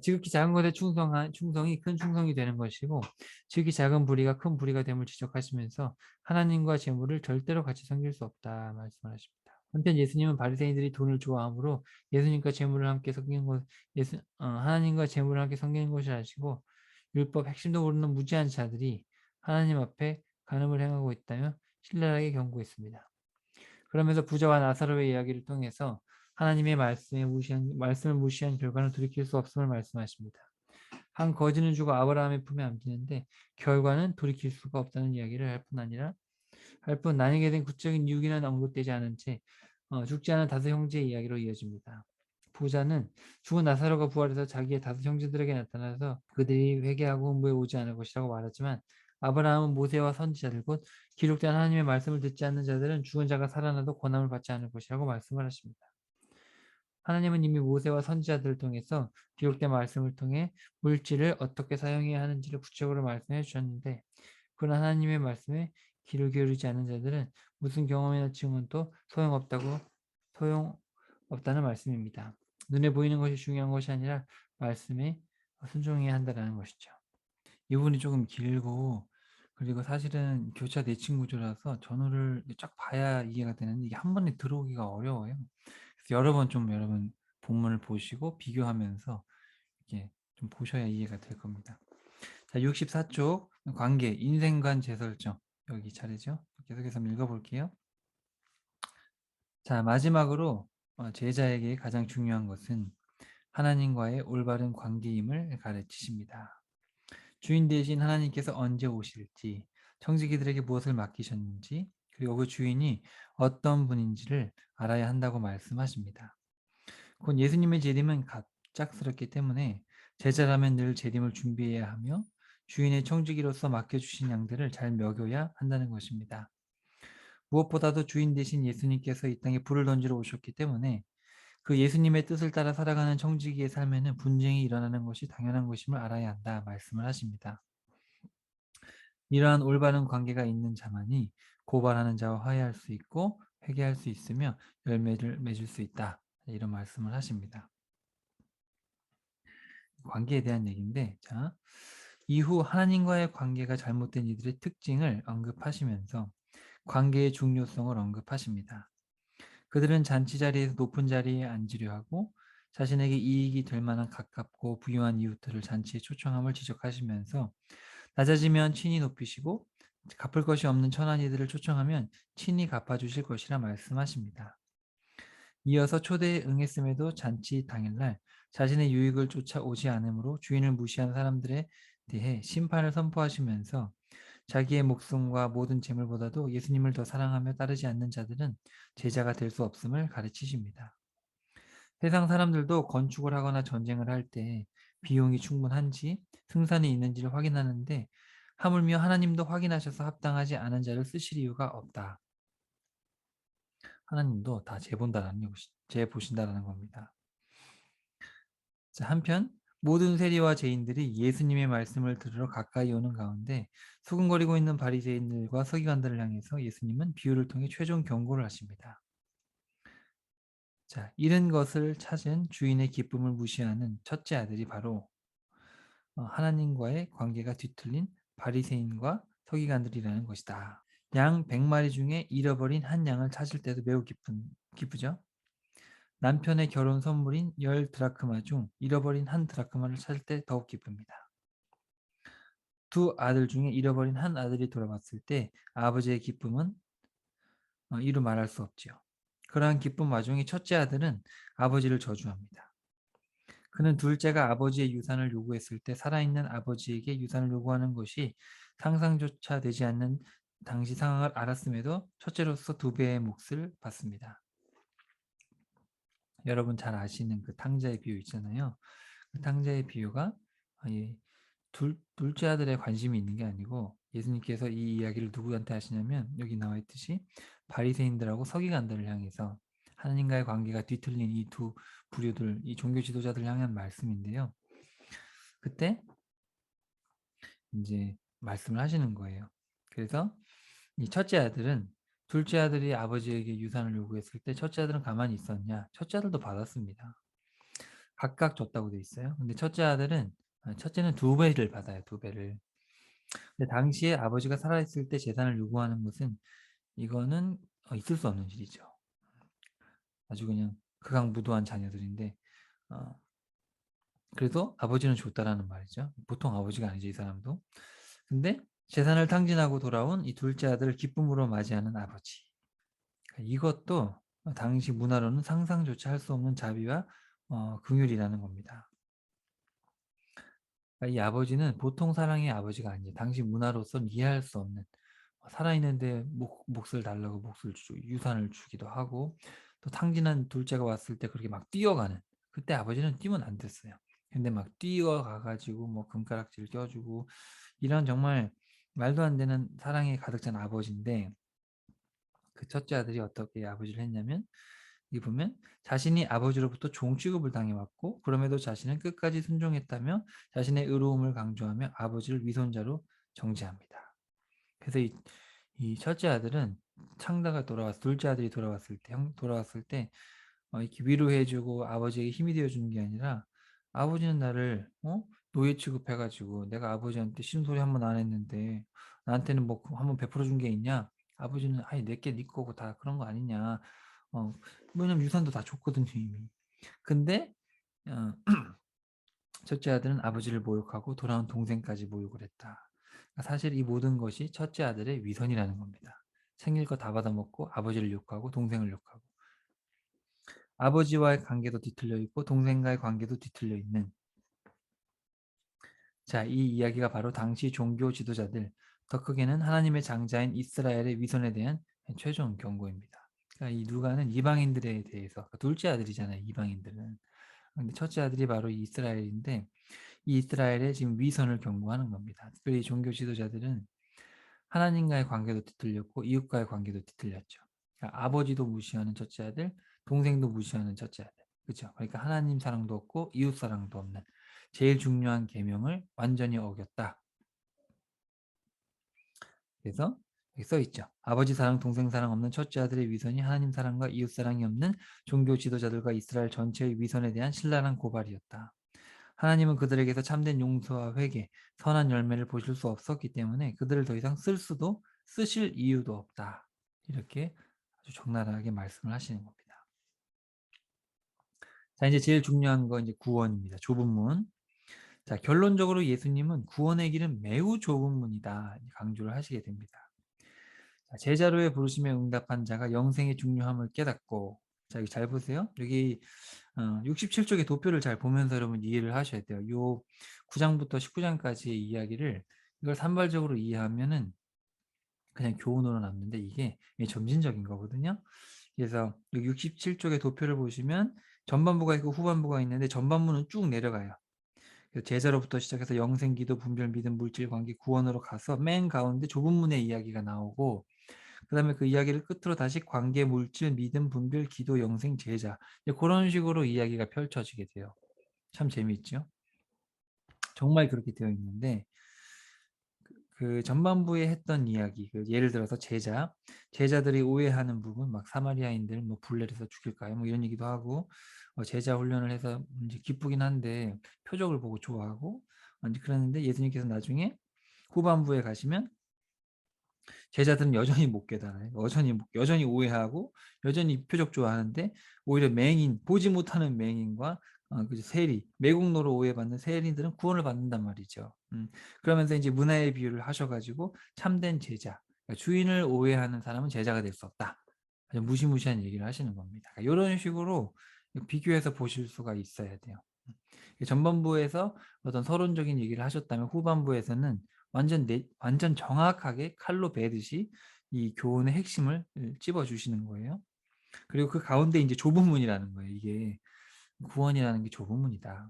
지극히 작은 것에 충성이 큰 충성이 되는 것이고 지극히 작은 불의가 큰 불의가 됨을 지적하시면서 하나님과 재물을 절대로 같이 섬길 수 없다 말씀하십니다. 한편 예수님은 바리새인들이 돈을 좋아하므로 예수님과 재물을 함께 섬기는 것, 하나님과 재물을 함께 섬기는 것을 아시고 율법 핵심도 모르는 무지한 자들이 하나님 앞에 간음을 행하고 있다며 신랄하게 경고했습니다. 그러면서 부자와 나사로의 이야기를 통해서 하나님의 말씀을 무시한 결과는 돌이킬 수 없음을 말씀하십니다. 한 거지는 죽어 아브라함의 품에 안기는데 결과는 돌이킬 수가 없다는 이야기를 할 뿐 나뉘게 된 구체적인 이유기는 언급되지 않은 채 죽지 않은 다섯 형제의 이야기로 이어집니다. 부자는 죽은 나사로가 부활해서 자기의 다섯 형제들에게 나타나서 그들이 회개하고 흥부에 오지 않을 것이라고 말하지만 아브라함은 모세와 선지자들 곧 기록된 하나님의 말씀을 듣지 않는 자들은 죽은 자가 살아나도 권함을 받지 않을 것이라고 말씀을 하십니다. 하나님은 이미 모세와 선지자들을 통해서 기록된 말씀을 통해 물질을 어떻게 사용해야 하는지를 구체적으로 말씀해 주셨는데 그러나 하나님의 말씀에 귀를 기울이지 않는 자들은 무슨 경험이나 증언도 소용없다는 말씀입니다. 눈에 보이는 것이 중요한 것이 아니라 말씀에 순종해야 한다는 것이죠. 이 부분이 조금 길고 그리고 사실은 교차 내친 구조라서 전후를 쫙 봐야 이해가 되는데 이게 한 번에 들어오기가 어려워요. 그래서 여러분 본문을 보시고 비교하면서 이렇게 좀 보셔야 이해가 될 겁니다. 자, 64쪽 관계, 인생관 재설정 여기 차례죠. 계속해서 한번 읽어볼게요. 자, 마지막으로 제자에게 가장 중요한 것은 하나님과의 올바른 관계임을 가르치십니다. 주인 대신 하나님께서 언제 오실지, 청지기들에게 무엇을 맡기셨는지, 그리고 그 주인이 어떤 분인지를 알아야 한다고 말씀하십니다. 곧 예수님의 재림은 갑작스럽기 때문에 제자라면 늘 재림을 준비해야 하며 주인의 청지기로서 맡겨주신 양들을 잘 먹여야 한다는 것입니다. 무엇보다도 주인 대신 예수님께서 이 땅에 불을 던지러 오셨기 때문에 그 예수님의 뜻을 따라 살아가는 청지기의 삶에는 분쟁이 일어나는 것이 당연한 것임을 알아야 한다 말씀을 하십니다. 이러한 올바른 관계가 있는 자만이 고발하는 자와 화해할 수 있고 회개할 수 있으며 열매를 맺을 수 있다. 이런 말씀을 하십니다. 관계에 대한 얘기인데, 자, 이후 하나님과의 관계가 잘못된 이들의 특징을 언급하시면서 관계의 중요성을 언급하십니다. 그들은 잔치 자리에서 높은 자리에 앉으려 하고 자신에게 이익이 될 만한 가깝고 부유한 이웃들을 잔치에 초청함을 지적하시면서 낮아지면 친히 높이시고 갚을 것이 없는 천한 이들을 초청하면 친히 갚아주실 것이라 말씀하십니다. 이어서 초대에 응했음에도 잔치 당일날 자신의 유익을 쫓아 오지 않으므로 주인을 무시한 사람들에 대해 심판을 선포하시면서 자기의 목숨과 모든 재물보다도 예수님을 더 사랑하며 따르지 않는 자들은 제자가 될 수 없음을 가르치십니다. 세상 사람들도 건축을 하거나 전쟁을 할 때 비용이 충분한지 승산이 있는지를 확인하는데 하물며 하나님도 확인하셔서 합당하지 않은 자를 쓰실 이유가 없다. 하나님도 다 재보신다라는 겁니다. 자, 한편 모든 세리와 죄인들이 예수님의 말씀을 들으러 가까이 오는 가운데 수군거리고 있는 바리새인들과 서기관들을 향해서 예수님은 비유를 통해 최종 경고를 하십니다. 자, 잃은 것을 찾은 주인의 기쁨을 무시하는 첫째 아들이 바로 하나님과의 관계가 뒤틀린 바리새인과 서기관들이라는 것이다. 양 100마리 중에 잃어버린 한 양을 찾을 때도 매우 기쁘죠. 남편의 결혼 선물인 10드라크마 중 잃어버린 한 드라크마를 찾을 때 더욱 기쁩니다. 두 아들 중에 잃어버린 한 아들이 돌아왔을 때 아버지의 기쁨은 이루 말할 수 없지요. 그러한 기쁨 와중에 첫째 아들은 아버지를 저주합니다. 그는 둘째가 아버지의 유산을 요구했을 때 살아있는 아버지에게 유산을 요구하는 것이 상상조차 되지 않는 당시 상황을 알았음에도 첫째로서 2배의 몫을 받습니다. 여러분 잘 아시는 그 탕자의 비유 있잖아요. 그 탕자의 비유가 이 둘째 아들에 관심이 있는 게 아니고 예수님께서 이 이야기를 누구한테 하시냐면 여기 나와 있듯이 바리새인들하고 서기관들을 향해서 하나님과의 관계가 뒤틀린 이 두 부류들, 이 종교 지도자들 향한 말씀인데요. 그때 이제 말씀을 하시는 거예요. 그래서 이 첫째 아들은 둘째 아들이 아버지에게 유산을 요구했을 때 첫째 아들은 가만히 있었냐? 첫째 아들도 받았습니다. 각각 줬다고 돼 있어요. 근데 첫째는 2배를 받아요. 2배를. 근데 당시에 아버지가 살아있을 때 재산을 요구하는 것은 이거는 있을 수 없는 일이죠. 아주 그냥 극악무도한 자녀들인데 어, 그래도 아버지는 줬다라는 말이죠. 보통 아버지가 아니죠, 이 사람도. 근데 재산을 탕진하고 돌아온 이 둘째 아들을 기쁨으로 맞이하는 아버지. 이것도 당시 문화로는 상상조차 할 수 없는 자비와 긍휼이라는 겁니다. 그러니까 이 아버지는 보통 사랑의 아버지가 아니에요. 당시 문화로서는 이해할 수 없는 살아있는데 몫을 달라고 유산을 주기도 하고 또 탕진한 둘째가 왔을 때 그렇게 막 뛰어가는 그때 아버지는 뛰면 안 됐어요. 근데 막 뛰어가 가지고 뭐 금가락지를 껴주고 이런 정말 말도 안 되는 사랑에 가득 찬 아버지인데 그 첫째 아들이 어떻게 아버지를 했냐면 이 보면 자신이 아버지로부터 종 취급을 당해왔고 그럼에도 자신은 끝까지 순종했다며 자신의 의로움을 강조하며 아버지를 위선자로 정죄합니다. 그래서 이 첫째 아들은 둘째 아들이 돌아왔을 때, 형 돌아왔을 때 이렇게 위로해주고 아버지에게 힘이 되어주는 게 아니라 아버지는 나를 노예 취급해가지고 내가 아버지한테 싫은 소리 한 번 안 했는데 나한테는 뭐 한번 베풀어 준 게 있냐? 아버지는 아이 내게 네 거고 다 그런 거 아니냐? 어, 왜냐면 유산도 다 줬거든요 이미. 근데 어, 첫째 아들은 아버지를 모욕하고 돌아온 동생까지 모욕을 했다. 그러니까 사실 이 모든 것이 첫째 아들의 위선이라는 겁니다. 생길 거 다 받아먹고 아버지를 욕하고 동생을 욕하고 아버지와의 관계도 뒤틀려 있고 동생과의 관계도 뒤틀려 있는 자, 이 이야기가 바로 당시 종교 지도자들, 더 크게는 하나님의 장자인 이스라엘의 위선에 대한 최종 경고입니다. 그러니까 이 누가는 이방인들에 대해서, 그러니까 둘째 아들이잖아요, 이방인들은. 근데 첫째 아들이 바로 이스라엘인데 이 이스라엘의 지금 위선을 경고하는 겁니다. 특별히 종교 지도자들은 하나님과의 관계도 뒤틀렸고 이웃과의 관계도 뒤틀렸죠. 그러니까 아버지도 무시하는 첫째 아들, 동생도 무시하는 첫째 아들. 그렇죠? 그러니까 하나님 사랑도 없고 이웃 사랑도 없는 제일 중요한 계명을 완전히 어겼다. 그래서 여기 써 있죠. 아버지 사랑, 동생 사랑 없는 첫째 아들의 위선이 하나님 사랑과 이웃 사랑이 없는 종교 지도자들과 이스라엘 전체의 위선에 대한 신랄한 고발이었다. 하나님은 그들에게서 참된 용서와 회개, 선한 열매를 보실 수 없었기 때문에 그들을 더 이상 쓸 수도 쓰실 이유도 없다. 이렇게 아주 적나라하게 말씀을 하시는 겁니다. 자, 이제 제일 중요한 거 이제 구원입니다. 좁은 문. 자, 결론적으로 예수님은 구원의 길은 매우 좁은 문이다. 강조를 하시게 됩니다. 자, 제자로의 부르심에 응답한 자가 영생의 중요함을 깨닫고, 자, 여기 잘 보세요. 여기 67쪽의 도표를 잘 보면서 여러분 이해를 하셔야 돼요. 요 9장부터 19장까지의 이야기를 이걸 산발적으로 이해하면은 그냥 교훈으로 남는데 이게 점진적인 거거든요. 그래서 여기 67쪽의 도표를 보시면 전반부가 있고 후반부가 있는데 전반부는 쭉 내려가요. 제자로부터 시작해서 영생, 기도, 분별, 믿음, 물질, 관계, 구원으로 가서 맨 가운데 좁은 문의 이야기가 나오고 그 다음에 그 이야기를 끝으로 다시 관계, 물질, 믿음, 분별, 기도, 영생, 제자 그런 식으로 이야기가 펼쳐지게 돼요. 참 재미있죠. 정말 그렇게 되어 있는데 그 전반부에 했던 이야기, 예를 들어서 제자들이 오해하는 부분, 막 사마리아인들 뭐 불내려서 죽일까요? 뭐 이런 얘기도 하고 제자 훈련을 해서 이제 기쁘긴 한데 표적을 보고 좋아하고 이제 그러는데 예수님께서 나중에 후반부에 가시면 제자들은 여전히 못 깨달아요. 여전히 오해하고 여전히 표적 좋아하는데 오히려 맹인, 보지 못하는 맹인과 세리, 매국노로 오해받는 세리들은 구원을 받는단 말이죠. 그러면서 이제 문화의 비유를 하셔가지고 참된 제자, 그러니까 주인을 오해하는 사람은 제자가 될 수 없다. 아주 무시무시한 얘기를 하시는 겁니다. 그러니까 이런 식으로 비교해서 보실 수가 있어야 돼요. 전반부에서 어떤 서론적인 얘기를 하셨다면 후반부에서는 완전 정확하게 칼로 베듯이 이 교훈의 핵심을 찝어주시는 거예요. 그리고 그 가운데 이제 좁은 문이라는 거예요. 이게 구원이라는 게 좁은 문이다.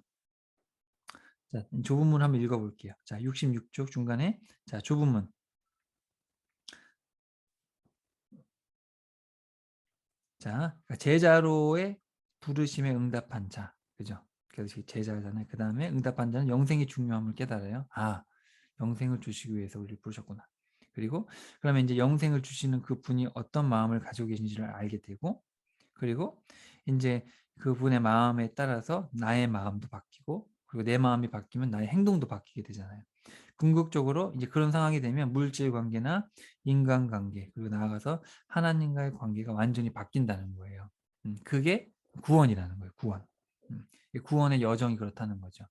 자, 좁은 문 한번 읽어볼게요. 자, 66쪽 중간에 자, 좁은 문. 자, 그러니까 제자로의 부르심에 응답한 자, 그죠? 그래서 제자잖아요. 그 다음에 응답한 자는 영생의 중요함을 깨달아요. 아, 영생을 주시기 위해서 우리를 부르셨구나. 그리고 그러면 이제 영생을 주시는 그 분이 어떤 마음을 가지고 계신지를 알게 되고, 그리고 이제 그분의 마음에 따라서 나의 마음도 바뀌고, 그리고 내 마음이 바뀌면 나의 행동도 바뀌게 되잖아요. 궁극적으로 이제 그런 상황이 되면 물질 관계나 인간 관계, 그리고 나아가서 하나님과의 관계가 완전히 바뀐다는 거예요. 그게 구원이라는 거예요. 구원. 구원의 여정이 그렇다는 거죠.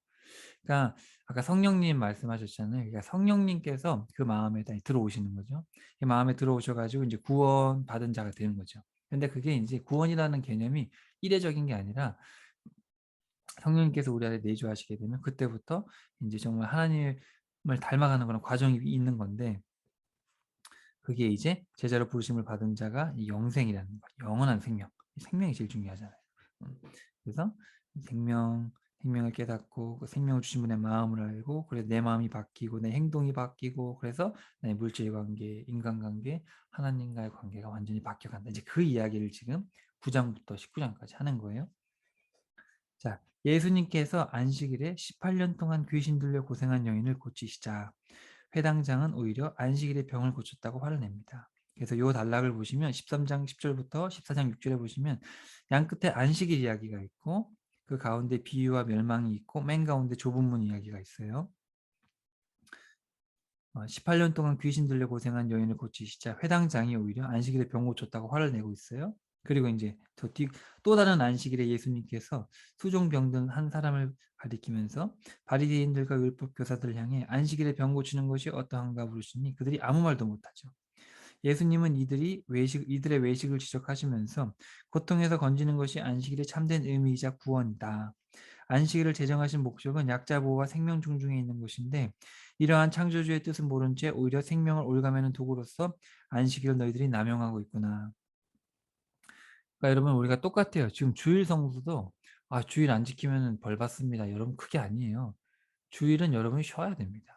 그러니까 아까 성령님 말씀하셨잖아요. 그러니까 성령님께서 그 마음에 들어오시는 거죠. 그 마음에 들어오셔가지고 이제 구원 받은 자가 되는 거죠. 근데 그게 이제 구원이라는 개념이 이례적인 게 아니라 성령님께서 우리 안에 내주하시게 되면 그때부터 이제 정말 하나님을 닮아가는 그런 과정이 있는 건데 그게 이제 제자로 부르심을 받은 자가 이 영생이라는 거예요. 영원한 생명. 생명이 제일 중요하잖아요. 그래서 생명을 깨닫고 그 생명을 주신 분의 마음을 알고 그래서 내 마음이 바뀌고 내 행동이 바뀌고 그래서 내 물질 관계, 인간관계, 하나님과의 관계가 완전히 바뀌어간다. 이제 그 이야기를 지금 9장부터 19장까지 하는 거예요. 자, 예수님께서 안식일에 18년 동안 귀신 들려 고생한 여인을 고치시자 회당장은 오히려 안식일에 병을 고쳤다고 화를 냅니다. 그래서 요 단락을 보시면 13장 10절부터 14장 6절에 보시면 양 끝에 안식일 이야기가 있고 그 가운데 비유와 멸망이 있고 맨 가운데 좁은 문 이야기가 있어요. 18년 동안 귀신 들려 고생한 여인을 고치시자 회당장이 오히려 안식일에 병 고쳤다고 화를 내고 있어요. 그리고 이제 또 다른 안식일에 예수님께서 수종 병든 한 사람을 가리키면서 바리새인들과 율법 교사들을 향해 안식일에 병 고치는 것이 어떠한가 물으시니 그들이 아무 말도 못하죠. 예수님은 이들의 외식을 지적하시면서 고통에서 건지는 것이 안식일의 참된 의미이자 구원이다. 안식일을 제정하신 목적은 약자 보호와 생명 존중에 있는 것인데 이러한 창조주의 뜻은 모른 채 오히려 생명을 올가매는 도구로서 안식일을 너희들이 남용하고 있구나. 그러니까 여러분 우리가 똑같아요. 지금 주일 성수도 '아 주일 안 지키면은 벌 받습니다.' 여러분 그게 아니에요. 주일은 여러분이 쉬어야 됩니다.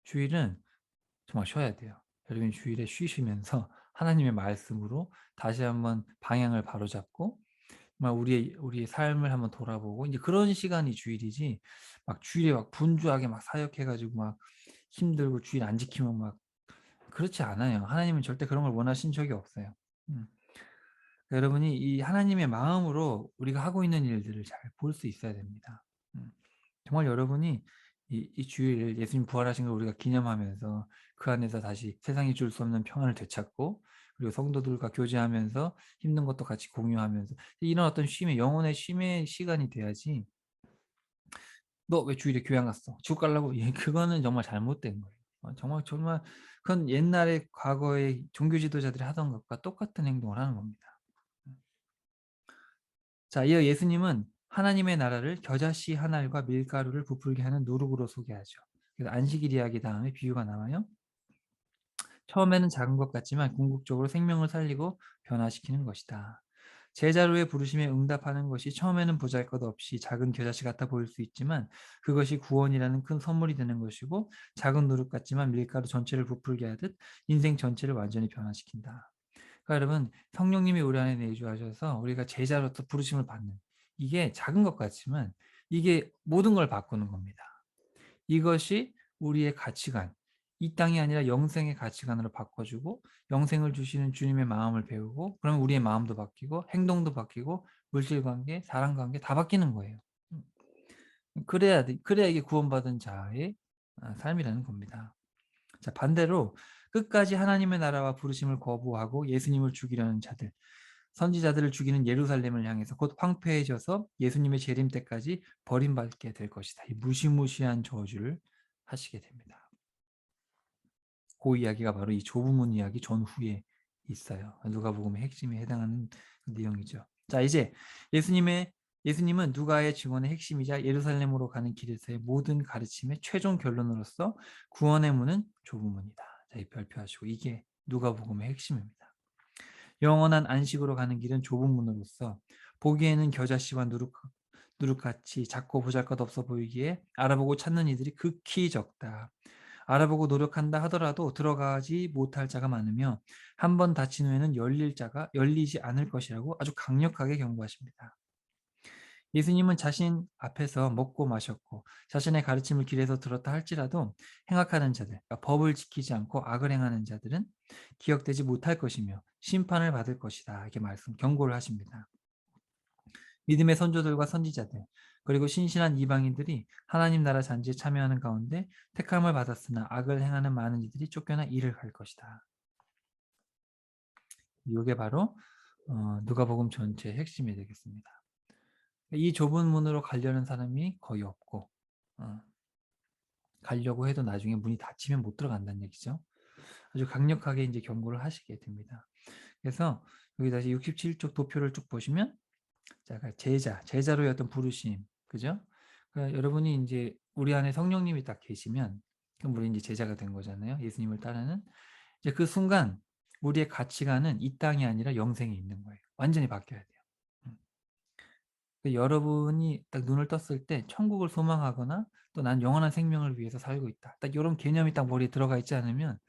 주일은 정말 쉬어야 돼요. 여러분이 주일에 쉬시면서 하나님의 말씀으로 다시 한번 방향을 바로잡고 막 우리의 삶을 한번 돌아보고 인제 그런 시간이 주일이지 막 주일에 막 분주하게 막 사역해 가지고 막 힘들고 주일 안 지키면 막 그렇지 않아요. 하나님은 절대 그런 걸 원하신 적이 없어요. 음. 여러분이 이 하나님의 마음으로 우리가 하고 있는 일들을 잘 볼 수 있어야 됩니다. 음. 정말 여러분이 이 주일 예수님 부활하신 걸 우리가 기념하면서 그 안에서 다시 세상이 줄 수 없는 평안을 되찾고 그리고 성도들과 교제하면서 힘든 것도 같이 공유하면서 이런 어떤 쉼의 영혼의 쉼의 시간이 돼야지 '너 왜 주일에 교회 안 갔어? 지옥 갈라고?' 예 그거는 정말 잘못된 거예요. 정말 그건 옛날에 과거의 종교 지도자들이 하던 것과 똑같은 행동을 하는 겁니다. 음. 자 이어 예수님은 하나님의 나라를 겨자씨 한 알과 밀가루를 부풀게 하는 누룩으로 소개하죠. 그래서 안식일 이야기 다음에 비유가 나와요. 처음에는 작은 것 같지만 궁극적으로 생명을 살리고 변화시키는 것이다. 제자로의 부르심에 응답하는 것이 처음에는 보잘것없이 작은 겨자씨 같아 보일 수 있지만 그것이 구원이라는 큰 선물이 되는 것이고 작은 누룩 같지만 밀가루 전체를 부풀게 하듯 인생 전체를 완전히 변화시킨다. 그러니까 여러분 성령님이 우리 안에 내주하셔서 우리가 제자로서 부르심을 받는 이게 작은 것 같지만 이게 모든 걸 바꾸는 겁니다. 이것이 우리의 가치관, 이 땅이 아니라 영생의 가치관으로 바꿔주고 영생을 주시는 주님의 마음을 배우고 그러면 우리의 마음도 바뀌고 행동도 바뀌고 물질 관계, 사람 관계 다 바뀌는 거예요. 음. 그래야 이게 구원받은 자의 삶이라는 겁니다. 자 반대로 끝까지 하나님의 나라와 부르심을 거부하고 예수님을 죽이려는 자들, 선지자들을 죽이는 예루살렘을 향해서 곧 황폐해져서 예수님의 재림 때까지 버림받게 될 것이다. 이 무시무시한 저주를 하시게 됩니다. 그 이야기가 바로 이 좁은 이야기 전후에 있어요. 누가복음의 핵심에 해당하는 그 내용이죠. 자 이제 예수님의 예수님은 누가의 증언의 핵심이자 예루살렘으로 가는 길에서의 모든 가르침의 최종 결론으로서 구원의 문은 좁은 문이다. 자, 이 발표하시고 이게 누가복음의 핵심입니다. 영원한 안식으로 가는 길은 좁은 문으로서 보기에는 겨자씨와 누룩같이 작고 보잘것없어 보이기에 알아보고 찾는 이들이 극히 적다. 알아보고 노력한다 하더라도 들어가지 못할 자가 많으며 한 번 닫힌 후에는 열리지 않을 것이라고 아주 강력하게 경고하십니다. 예수님은 자신 앞에서 먹고 마셨고 자신의 가르침을 길에서 들었다 할지라도 행악하는 자들, 그러니까 법을 지키지 않고 악을 행하는 자들은 기억되지 못할 것이며 심판을 받을 것이다. 이렇게 경고를 하십니다. 믿음의 선조들과 선지자들, 그리고 신실한 이방인들이 하나님 나라 잔치에 참여하는 가운데 택함을 받았으나 악을 행하는 많은 이들이 쫓겨나 이를 갈 것이다. 이게 바로 누가복음 전체의 핵심이 되겠습니다. 이 좁은 문으로 가려는 사람이 거의 없고 어, 가려고 해도 나중에 문이 닫히면 못 들어간다는 얘기죠. 아주 강력하게 이제 경고를 하시게 됩니다. 그래서 여기 다시 67쪽 도표를 쭉 보시면 자, 그러니까 제자로의 어떤 부르심, 그죠? 그러니까 여러분이 이제 우리 안에 성령님이 딱 계시면 그럼 우리 이제 제자가 된 거잖아요. 예수님을 따르는 이제 그 순간 우리의 가치관은 이 땅이 아니라 영생에 있는 거예요. 완전히 바뀌어야 돼요. 음. 여러분이 딱 눈을 떴을 때 천국을 소망하거나 또 난 영원한 생명을 위해서 살고 있다. 딱 이런 개념이 딱 머리에 들어가 있지 않으면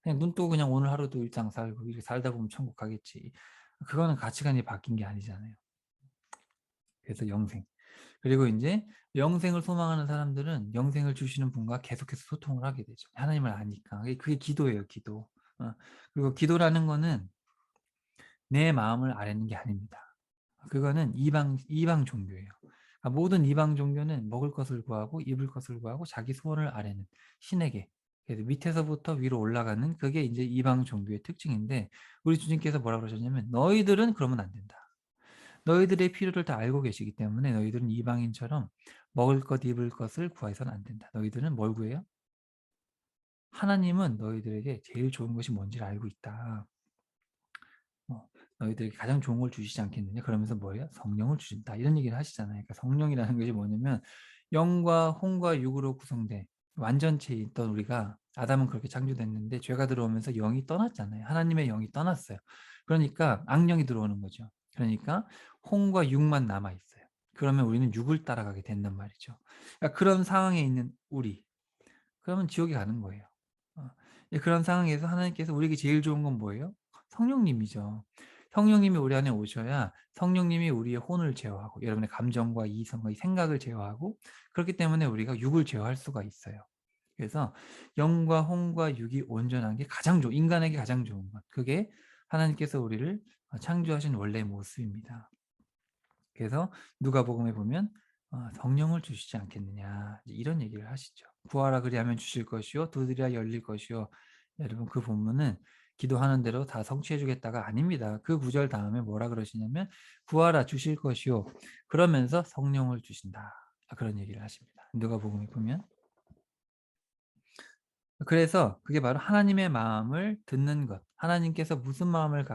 그냥 눈 뜨고 그냥 오늘 하루도 일상 살고 이렇게 살다 보면 천국 가겠지. 그거는 가치관이 바뀐 게 아니잖아요. 그래서 영생. 그리고 인제 영생을 소망하는 사람들은 영생을 주시는 분과 계속해서 소통을 하게 되죠. 하나님을 아니까. 그게 기도예요, 기도. 어 그리고 기도라는 거는 내 마음을 아뢰는 게 아닙니다. 그거는 이방 종교예요. 모든 이방 종교는 먹을 것을 구하고 입을 것을 구하고 자기 소원을 아뢰는 신에게 그래서 밑에서부터 위로 올라가는 그게 인제 이방 종교의 특징인데 우리 주님께서 뭐라 그러셨냐면 "너희들은 그러면 안 된다." 너희들의 필요를 다 알고 계시기 때문에 너희들은 이방인처럼 먹을 것 입을 것을 구해서는 안 된다. 너희들은 뭘 구해요? 하나님은 너희들에게 제일 좋은 것이 뭔지를 알고 있다. 어, 너희들에게 가장 좋은 걸 주시지 않겠느냐? 그러면서 뭐예요? 성령을 주신다. 이런 얘기를 하시잖아요. 그러니까 성령이라는 것이 뭐냐면 영과 혼과 육으로 구성된 완전체에 있던 우리가 아담은 그렇게 창조됐는데 죄가 들어오면서 영이 떠났잖아요. 하나님의 영이 떠났어요. 그러니까 악령이 들어오는 거죠. 그러니까 홍과 육만 남아 있어요. 그러면 우리는 육을 따라가게 된단 말이죠. 그러니까 그런 상황에 있는 우리, 그러면 지옥에 가는 거예요. 어. 이제 그런 상황에서 하나님께서 우리에게 제일 좋은 건 뭐예요? 성령님이죠. 성령님이 우리 안에 오셔야 성령님이 우리의 혼을 제어하고 여러분의 감정과 이성과 이 생각을 제어하고, 그렇기 때문에 우리가 육을 제어할 수가 있어요. 그래서 영과 혼과 육이 온전한 게 가장 인간에게 가장 좋은 것. 그게 하나님께서 우리를 창조하신 원래의 모습입니다. 그래서 누가복음에 보면 "성령을 주시지 않겠느냐." 이제 이런 얘기를 하시죠. "구하라 그리하면 주실 것이요 두드리라 열릴 것이요." 여러분 그 본문은 기도하는 대로 다 성취해 주겠다가 아닙니다. 그 구절 다음에 뭐라 그러시냐면 "구하라 주실 것이요." 그러면서 "성령을 주신다." 그런 얘기를 하십니다. 누가복음에 보면. 그래서 그게 바로 하나님의 마음을 듣는 것, 하나님께서 무슨 마음을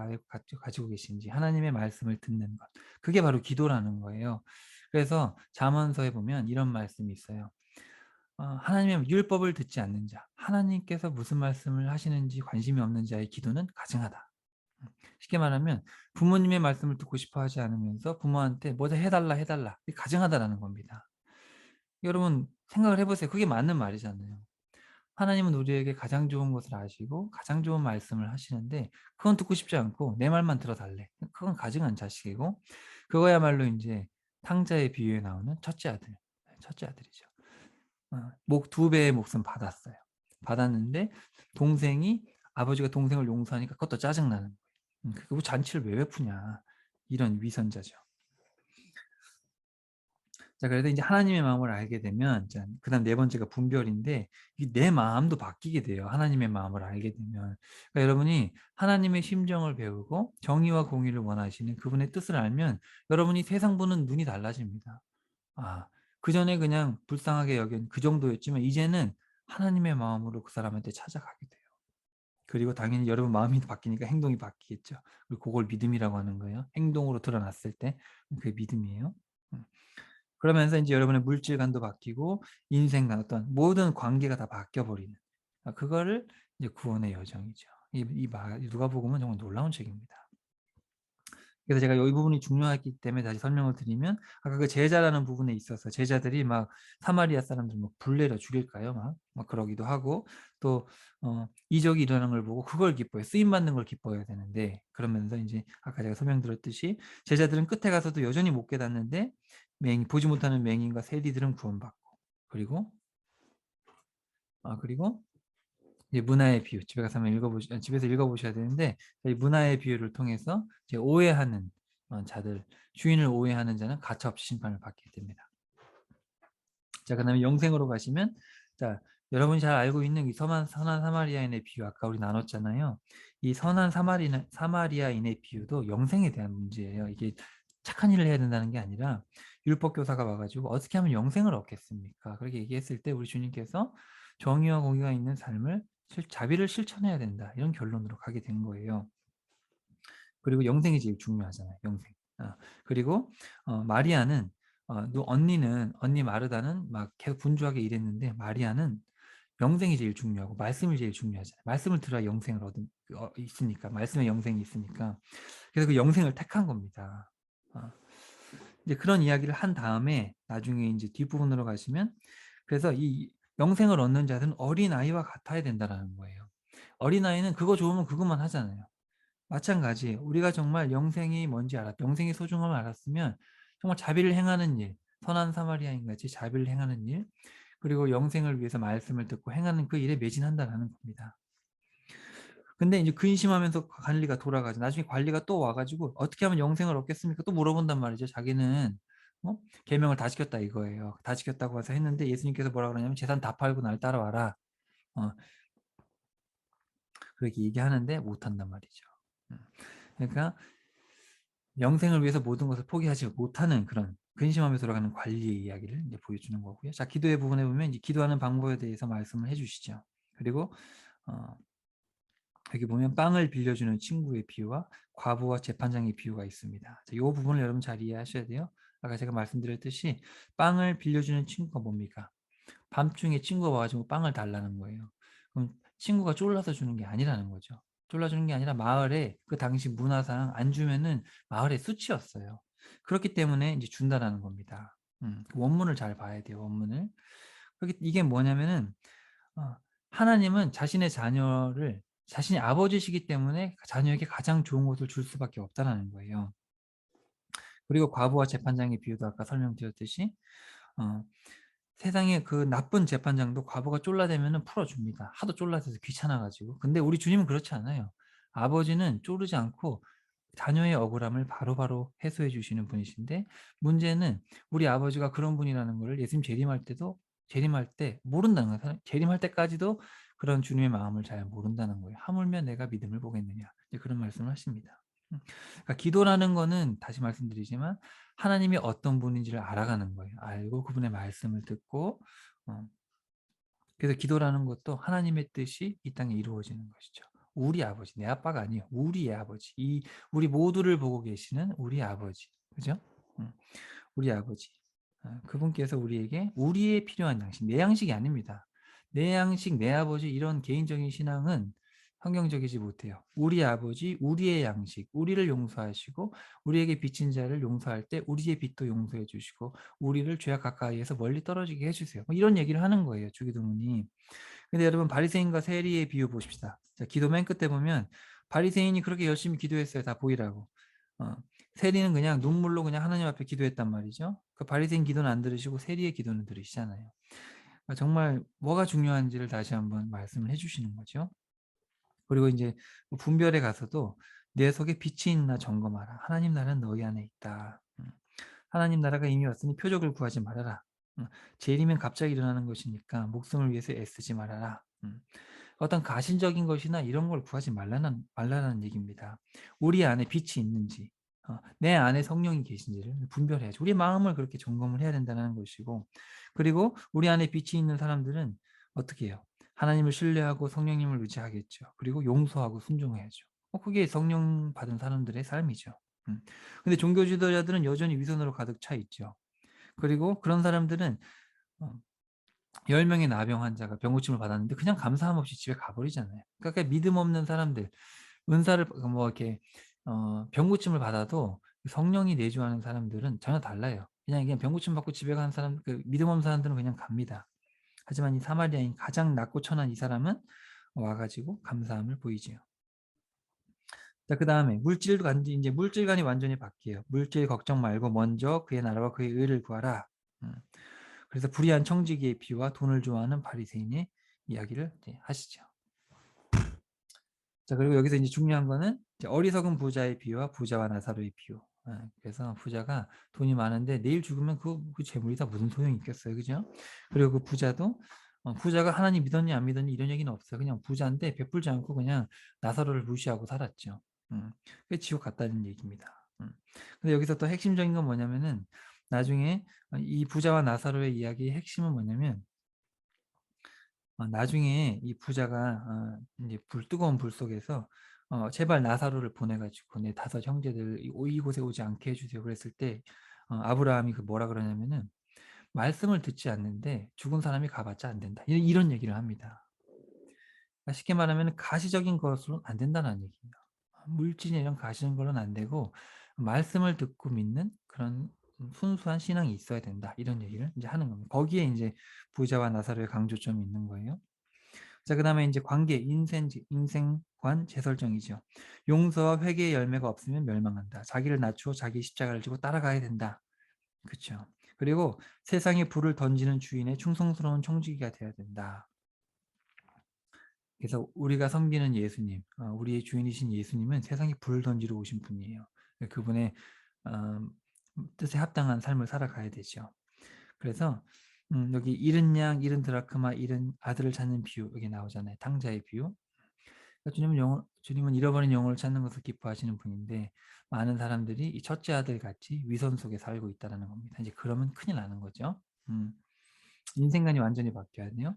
가지고 계신지 하나님의 말씀을 듣는 것, 그게 바로 기도라는 거예요. 그래서 잠언서에 보면 이런 말씀이 있어요. 하나님의 율법을 듣지 않는 자, 하나님께서 무슨 말씀을 하시는지 관심이 없는 자의 기도는 가증하다. 쉽게 말하면 부모님의 말씀을 듣고 싶어 하지 않으면서 부모한테 "뭐 해 달라, 해 달라." 이게 가증하다라는 겁니다. 여러분 생각을 해 보세요. 그게 맞는 말이잖아요. 하나님은 우리에게 가장 좋은 것을 아시고 가장 좋은 말씀을 하시는데 그건 듣고 싶지 않고 내 말만 들어 달래. 그건 가증한 자식이고, 그거야말로 인제 탕자의 비유에 나오는 첫째 아들. 첫째 아들이죠. 목 두 배의 몫은 받았어요. 받았는데 동생이, 아버지가 동생을 용서하니까 그것도 짜증 나는 거예요. "그 잔치를 왜 베푸냐." 이런 위선자죠. 자, 그래서 인제 하나님의 마음을 알게 되면, 자 그다음 네 번째가 분별인데, 이 내 마음도 바뀌게 돼요, 하나님의 마음을 알게 되면. 그러니까 여러분이 하나님의 심정을 배우고 정의와 공의를 원하시는 그분의 뜻을 알면 여러분이 세상 보는 눈이 달라집니다. 아, 그전에 그냥 불쌍하게 여긴 그 정도였지만 이제는 하나님의 마음으로 그 사람한테 찾아가게 돼요. 그리고 당연히 여러분 마음이 바뀌니까 행동이 바뀌겠죠. 그리고 고걸 믿음이라고 하는 거예요. 행동으로 드러났을 때 그게 믿음이에요. 음. 그러면서 인제 여러분의 물질관도 바뀌고 인생관, 어떤 모든 관계가 다 바뀌어 버리는, 그거를 이제 구원의 여정이죠. 누가복음은 정말 놀라운 책입니다. 그래서 제가 이 부분이 중요하기 때문에 다시 설명을 드리면, 아까 그 제자라는 부분에 있어서 제자들이 막 사마리아 사람들 막 불 내려 죽일까요? 막 그러기도 하고, 또 이적이 일어나는 걸 보고 그걸 기뻐해요. 쓰임 받는 걸 기뻐해야 되는데, 그러면서 인제 아까 제가 설명드렸듯이 제자들은 끝에 가서도 여전히 못 깨닫는데 보지 못하는 맹인과 세리들은 구원받고, 그리고 그리고 이제 문화의 비유, 집에 가서 한번 집에서 읽어 보셔야 되는데, 이 문화의 비유를 통해서 이제 오해하는 자들, 주인을 오해하는 자는 가차없이 심판을 받게 됩니다. 자, 그다음에 영생으로 가시면, 자 여러분이 잘 알고 있는 이 선한 사마리아인의 비유, 아까 우리 나눴잖아요. 이 선한 사마리아인의 비유도 영생에 대한 문제예요. 이게 착한 일을 해야 된다는 게 아니라 율법 교사가 와 가지고 "어떻게 하면 영생을 얻겠습니까?" 그렇게 얘기했을 때 우리 주님께서 "정의와 공의가 있는 삶을 자비를 실천해야 된다." 이런 결론으로 가게 된 거예요. 그리고 영생이 제일 중요하잖아요, 영생. 그리고 마리아는, 언니 마르다는 막 계속 분주하게 일했는데 마리아는 영생이 제일 중요하고 말씀이 제일 중요하잖아요. 말씀을 들어야 영생을 있으니까. 말씀에 영생이 있으니까. 그래서 그 영생을 택한 겁니다. 어. 이제 그런 이야기를 한 다음에 나중에 인제 뒷부분으로 가시면, 그래서 이 영생을 얻는 자들은 어린아이와 같아야 된다라는 거예요. 어린아이는 그거 좋으면 그것만 하잖아요. 마찬가지예요. 우리가 정말 영생의 소중함을 알았으면 정말 자비를 행하는 일, 선한 사마리아인 같이 자비를 행하는 일, 그리고 영생을 위해서 말씀을 듣고 행하는 그 일에 매진한다라는 겁니다. 근데 인제 근심하면서 관리가 돌아가죠. 나중에 관리가 또 와 가지고 "어떻게 하면 영생을 얻겠습니까?" 또 물어본단 말이죠. 자기는 계명을 다 지켰다 이거예요. 다 지켰다고 해서 했는데 예수님께서 뭐라 그러냐면 "재산 다 팔고 날 따라와라." 어 그렇게 얘기하는데 못 한단 말이죠. 음. 그러니까 영생을 위해서 모든 것을 포기하지 못하는 그런 근심하며 돌아가는 관리의 이야기를 이제 보여주는 거고요. 자, 기도의 부분에 보면 이제 기도하는 방법에 대해서 말씀을 해 주시죠. 그리고 어 여기 보면 빵을 빌려주는 친구의 비유와 과부와 재판장의 비유가 있습니다. 이 부분을 여러분 잘 이해하셔야 돼요. 아까 제가 말씀드렸듯이 빵을 빌려주는 친구가 뭡니까? 밤중에 친구가 와 가지고 빵을 달라는 거예요. 그럼 친구가 졸라서 주는 게 아니라는 거죠. 졸라주는 게 아니라 마을에 그 당시 문화상 안 주면은 마을의 수치였어요. 그렇기 때문에 이제 준다라는 겁니다. 그 원문을 잘 봐야 돼요, 원문을. 이게 뭐냐면은 어 하나님은 자신의 자녀를 자신이 아버지시기 때문에 자녀에게 가장 좋은 것을 줄 수밖에 없다라는 거예요. 그리고 과부와 재판장의 비유도 아까 설명드렸듯이 어 세상에 그 나쁜 재판장도 과부가 쫄라대면은 풀어줍니다. 하도 쫄라대서 귀찮아 가지고. 근데 우리 주님은 그렇지 않아요. 아버지는 쪼르지 않고 자녀의 억울함을 바로바로 해소해 주시는 분이신데, 문제는 우리 아버지가 그런 분이라는 거를 예수님 재림할 때 모른다는 거예요. 재림할 때까지도 그런 주님의 마음을 잘 모른다는 거예요. 하물며 내가 믿음을 보겠느냐. 이제 그런 말씀을 하십니다. 그러니까 기도라는 거는 다시 말씀드리지만 하나님이 어떤 분인지를 알아가는 거예요. 알고 그분의 말씀을 듣고 어 그래서 기도라는 것도 하나님의 뜻이 이 땅에 이루어지는 것이죠. 우리 아버지, 내 아빠가 아니에요. 우리의 아버지. 우리 모두를 보고 계시는 우리 아버지. 그죠? 음. 우리 아버지. 그분께서 우리에게 우리의 필요한 양식, 내 양식이 아닙니다. 내 양식, 내 아버지 이런 개인적인 신앙은 성경적이지 못해요. 우리 아버지, 우리의 양식, 우리를 용서하시고 우리에게 빚진 자를 용서할 때 우리의 빚도 용서해 주시고 우리를 죄악 가까이에서 멀리 떨어지게 해 주세요. 뭐 이런 얘기를 하는 거예요, 주기도문이. 근데 여러분 바리새인과 세리의 비유 보십시다. 자, 기도 맨 끝에 보면 바리새인이 그렇게 열심히 기도했어요. 다 보이라고. 어, 세리는 그냥 눈물로 그냥 하나님 앞에 기도했단 말이죠. 그 바리새인 기도는 안 들으시고 세리의 기도는 들으시잖아요. 그러니까 정말 뭐가 중요한지를 다시 한번 말씀을 해주시는 거죠. 그리고 이제 분별에 가서도 내 속에 빛이 있나 점검하라. 하나님 나라는 너희 안에 있다. 하나님 나라가 이미 왔으니 표적을 구하지 말아라. 재림은 갑자기 일어나는 것이니까 목숨을 위해서 애쓰지 말아라. 어떤 가신적인 것이나 이런 걸 구하지 말라는 얘기입니다. 우리 안에 빛이 있는지, 내 안에 성령이 계신지를 분별해야죠. 우리 마음을 그렇게 점검을 해야 된다는 것이고, 그리고 우리 안에 빛이 있는 사람들은 어떻게 해요? 하나님을 신뢰하고 성령님을 의지하겠죠. 그리고 용서하고 순종해야죠. 그게 성령 받은 사람들의 삶이죠. 음. 근데 종교 지도자들은 여전히 위선으로 가득 차 있죠. 그리고 그런 사람들은 어 10 명의 나병 환자가 병 고침을 받았는데 그냥 감사함 없이 집에 가 버리잖아요. 그러니까 믿음 없는 사람들, 은사를 뭐 이렇게 병 고침을 받아도 성령이 내주하는 사람들은 전혀 달라요. 그냥 병 고침 받고 집에 가는 사람, 그 믿음 없는 사람들은 그냥 갑니다. 하지만 이 사마리아인 가장 낮고 천한 이 사람은 와 가지고 감사함을 보이지요. 자, 그다음에 물질관이 완전히 바뀌어요. "물질 걱정 말고 먼저 그의 나라와 그의 의를 구하라." 음. 그래서 불의한 청지기의 비유와 돈을 좋아하는 바리새인의 이야기를 이제 하시죠. 자, 그리고 여기서 이제 중요한 거는 이제 어리석은 부자의 비유와 부자와 나사로의 비유. 그래서 부자가 돈이 많은데 내일 죽으면 그 재물이 다 무슨 소용이 있겠어요. 그죠? 그리고 그 부자도 부자가 하나님 믿었니 안 믿었니 이런 얘기는 없어요. 그냥 부자인데 베풀지 않고 그냥 나사로를 무시하고 살았죠. 그게 지옥 갔다는 얘기입니다. 근데 여기서 또 핵심적인 건 뭐냐면은 나중에 이 부자와 나사로의 이야기의 핵심은 뭐냐면 나중에 이 부자가 인제 뜨거운 불 속에서 "제발 나사로를 보내 가지고 내 5 형제들 이곳에 오지 않게 해 주세요." 그랬을 때 아브라함이 뭐라 그러냐면은 "말씀을 듣지 않는데 죽은 사람이 가 봤자 안 된다." 이런 얘기를 합니다. 그러니까 쉽게 말하면은 가시적인 것으로는 안 된다는 얘기예요. 물질이나 이런 가시적인 걸로는 안 되고 말씀을 듣고 믿는 그런 순수한 신앙이 있어야 된다. 이런 얘기를 인제 하는 겁니다. 거기에 인제 부자와 나사로의 강조점이 있는 거예요. 자, 그다음에 인제 관계, 인생관 재설정이죠. 용서와 회개의 열매가 없으면 멸망한다. 자기를 낮추어 자기의 십자가를 지고 따라가야 된다. 그쵸. 그리고 세상에 불을 던지는 주인의 충성스러운 청지기가 돼야 된다. 그래서 우리가 섬기는 예수님, 우리의 주인이신 예수님은 세상에 불을 던지러 오신 분이에요. 그분의 어 뜻에 합당한 삶을 살아가야 되죠. 그래서 여기 잃은 양, 잃은 드라크마, 잃은 아들을 찾는 비유 여기 나오잖아요. 탕자의 비유. 그러니까 주님은 잃어버린 영혼을 찾는 것을 기뻐하시는 분인데 많은 사람들이 이 첫째 아들 같이 위선 속에 살고 있다라는 겁니다. 이제 그러면 큰일 나는 거죠. 음. 인생관이 완전히 바뀌어야 돼요.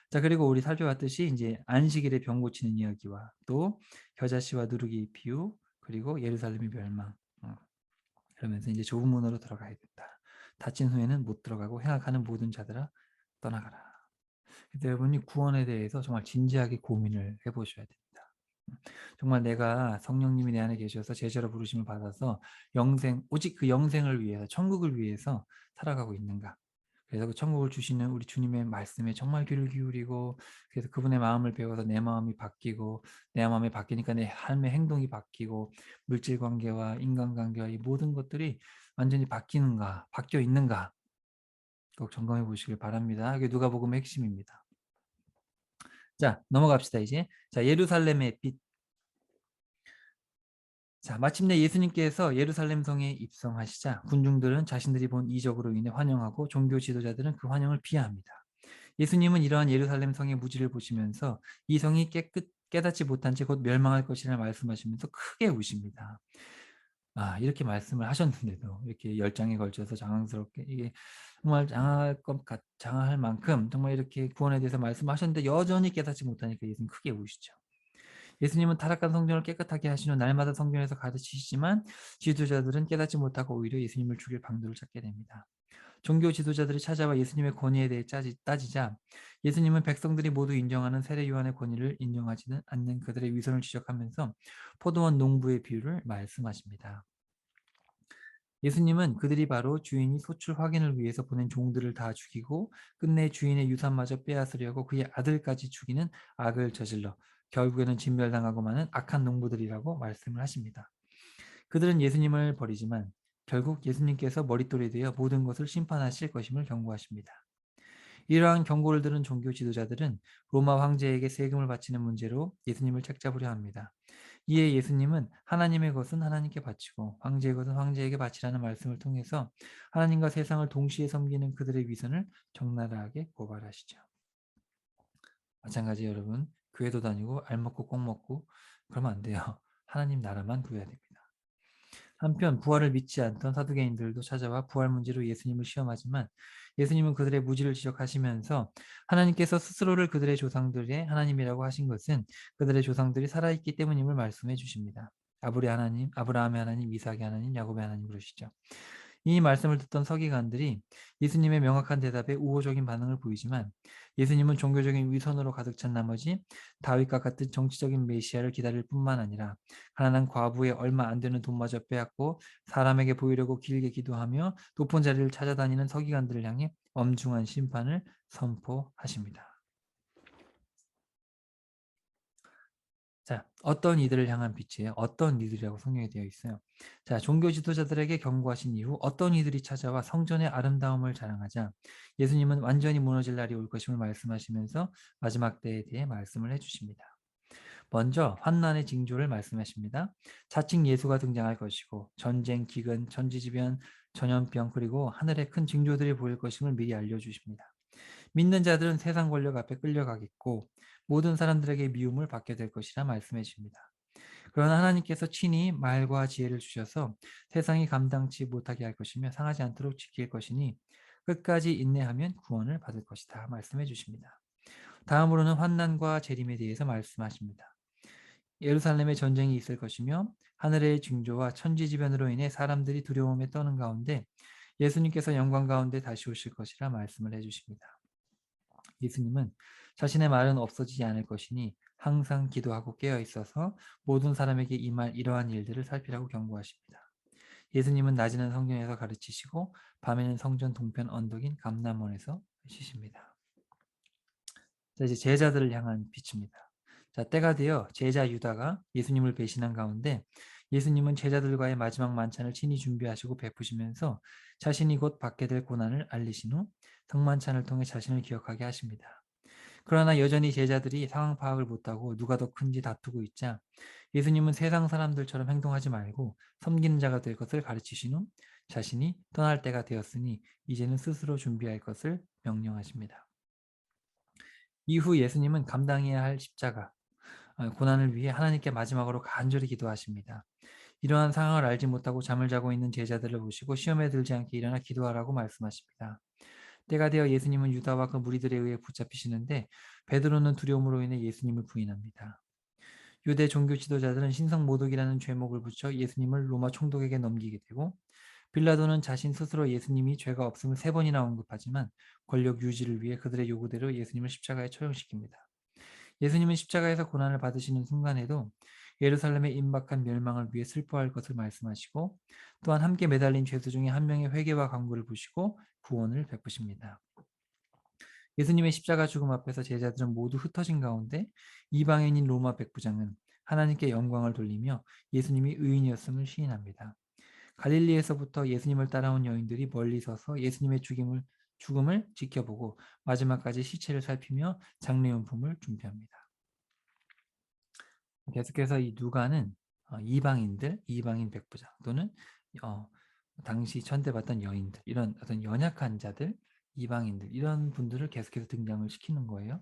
자, 그리고 우리 살펴봤듯이 인제 안식일에 병 고치는 이야기와 또 겨자씨와 누룩의 비유, 그리고 예루살렘의 멸망. 그러면서 인제 좁은 문으로 들어가야 된다. 닫힌 후에는 못 들어가고 행악하는 모든 자들아 떠나가라. 그래서 여러분이 구원에 대해서 정말 진지하게 고민을 해 보셔야 됩니다. 정말 내가 성령님이 내 안에 계셔서 제자로 부르심을 받아서 영생, 오직 그 영생을 위해서, 천국을 위해서 살아가고 있는가. 그래서 그 천국을 주시는 우리 주님의 말씀에 정말 귀를 기울이고, 그래서 그분의 마음을 배워서 내 마음이 바뀌고, 내 마음이 바뀌니까 내 삶의 행동이 바뀌고, 물질 관계와 인간 관계와 이 모든 것들이 완전히 바뀌는가, 바뀌어 있는가 꼭 점검해 보시길 바랍니다. 이게 누가복음의 핵심입니다. 자, 넘어갑시다 이제. 자, 예루살렘의 빛. 자, 마침내 예수님께서 예루살렘 성에 입성하시자 군중들은 자신들이 본 이적으로 인해 환영하고 종교 지도자들은 그 환영을 비하합니다. 예수님은 이러한 예루살렘 성의 무지를 보시면서 이 성이 깨닫지 못한 채 곧 멸망할 것이라 말씀하시면서 크게 우십니다. 아, 이렇게 말씀을 하셨는데도 이렇게 10장에 걸쳐서 장황스럽게 이게 정말 장황할 만큼 정말 이렇게 구원에 대해서 말씀하셨는데 여전히 깨닫지 못하니까 예수님 크게 우시죠. 예수님은 타락한 성전을 깨끗하게 하신 후 날마다 성전에서 가르치시지만 지도자들은 깨닫지 못하고 오히려 예수님을 죽일 방도를 찾게 됩니다. 종교 지도자들이 찾아와 예수님의 권위에 대해 따지자 예수님은 백성들이 모두 인정하는 세례 요한의 권위를 인정하지는 않는 그들의 위선을 지적하면서 포도원 농부의 비유를 말씀하십니다. 예수님은 그들이 바로 주인이 소출 확인을 위해서 보낸 종들을 다 죽이고 끝내 주인의 유산마저 빼앗으려고 그의 아들까지 죽이는 악을 저질러 결국에는 진멸당하고 마는 악한 농부들이라고 말씀을 하십니다. 그들은 예수님을 버리지만 결국 예수님께서 머릿돌이 되어 모든 것을 심판하실 것임을 경고하십니다. 이러한 경고를 들은 종교 지도자들은 로마 황제에게 세금을 바치는 문제로 예수님을 책잡으려 합니다. 이에 예수님은 하나님의 것은 하나님께 바치고 황제의 것은 황제에게 바치라는 말씀을 통해서 하나님과 세상을 동시에 섬기는 그들의 위선을 적나라하게 고발하시죠. 마찬가지 여러분, 교회도 다니고 알먹고 꼭 먹고 그러면 안 돼요. 하나님 나라만 구해야 됩니다. 한편 부활을 믿지 않던 사두개인들도 찾아와 부활 문제로 예수님을 시험하지만 예수님은 그들의 무지를 지적하시면서 하나님께서 스스로를 그들의 조상들의 하나님이라고 하신 것은 그들의 조상들이 살아있기 때문임을 말씀해 주십니다. 아브라함의 하나님, 이삭의 하나님, 야곱의 하나님 그러시죠. 이 말씀을 듣던 서기관들이 예수님의 명확한 대답에 우호적인 반응을 보이지만 예수님은 종교적인 위선으로 가득 찬 나머지 다윗과 같은 정치적인 메시아를 기다릴 뿐만 아니라 가난한 과부의 얼마 안 되는 돈마저 빼앗고 사람에게 보이려고 길게 기도하며 높은 자리를 찾아다니는 서기관들을 향해 엄중한 심판을 선포하십니다. 자, 어떤 이들을 향한 빛이에요? 어떤 이들이라고 성경에 되어 있어요. 자, 종교 지도자들에게 경고하신 이후 어떤 이들이 찾아와 성전의 아름다움을 자랑하자 예수님은 완전히 무너질 날이 올 것임을 말씀하시면서 마지막 때에 대해 말씀을 해주십니다. 먼저 환난의 징조를 말씀하십니다. 자칭 예수가 등장할 것이고 전쟁, 기근, 천지지변, 전염병 그리고 하늘의 큰 징조들이 보일 것임을 미리 알려주십니다. 믿는 자들은 세상 권력 앞에 끌려가겠고 모든 사람들에게 미움을 받게 될 것이라 말씀해 주십니다. 그러나 하나님께서 친히 말과 지혜를 주셔서 세상이 감당치 못하게 할 것이며 상하지 않도록 지킬 것이니 끝까지 인내하면 구원을 받을 것이다 말씀해 주십니다. 다음으로는 환난과 재림에 대해서 말씀하십니다. 예루살렘에 전쟁이 있을 것이며 하늘의 징조와 천지지변으로 인해 사람들이 두려움에 떠는 가운데 예수님께서 영광 가운데 다시 오실 것이라 말씀을 해주십니다. 예수님은 자신의 말은 없어지지 않을 것이니 항상 기도하고 깨어 있어서 모든 사람에게 임할 이러한 일들을 살피라고 경고하십니다. 예수님은 낮에는 성전에서 가르치시고 밤에는 성전 동편 언덕인 감람원에서 쉬십니다. 자, 이제 제자들을 향한 빛입니다. 자, 때가 되어 제자 유다가 예수님을 배신한 가운데 예수님은 제자들과의 마지막 만찬을 친히 준비하시고 베푸시면서 자신이 곧 받게 될 고난을 알리신 후 성만찬을 통해 자신을 기억하게 하십니다. 그러나 여전히 제자들이 상황 파악을 못하고 누가 더 큰지 다투고 있자 예수님은 세상 사람들처럼 행동하지 말고 섬기는 자가 될 것을 가르치신 후 자신이 떠날 때가 되었으니 이제는 스스로 준비할 것을 명령하십니다. 이후 예수님은 감당해야 할 십자가, 고난을 위해 하나님께 마지막으로 간절히 기도하십니다. 이러한 상황을 알지 못하고 잠을 자고 있는 제자들을 보시고 시험에 들지 않게 일어나 기도하라고 말씀하십니다. 때가 되어 예수님은 유다와 그 무리들에 의해 붙잡히시는데 베드로는 두려움으로 인해 예수님을 부인합니다. 유대 종교 지도자들은 신성 모독이라는 죄목을 붙여 예수님을 로마 총독에게 넘기게 되고 빌라도는 자신 스스로 예수님이 죄가 없음을 3번이나 언급하지만 권력 유지를 위해 그들의 요구대로 예수님을 십자가에 처형시킵니다. 예수님은 십자가에서 고난을 받으시는 순간에도 예루살렘의 임박한 멸망을 위해 슬퍼할 것을 말씀하시고 또한 함께 매달린 죄수 중에 한 명의 회개와 간구를 보시고 구원을 베푸십니다. 예수님의 십자가 죽음 앞에서 제자들은 모두 흩어진 가운데 이방인인 로마 백부장은 하나님께 영광을 돌리며 예수님이 의인이었음을 시인합니다. 갈릴리에서부터 예수님을 따라온 여인들이 멀리 서서 예수님의 죽음을 지켜보고 마지막까지 시체를 살피며 장례용품을 준비합니다. 계속해서 이 누가는 이방인 백부장 또는 어, 당시 천대받던 여인들, 이런 어떤 연약한 자들, 이방인들 이런 분들을 계속해서 등장을 시키는 거예요.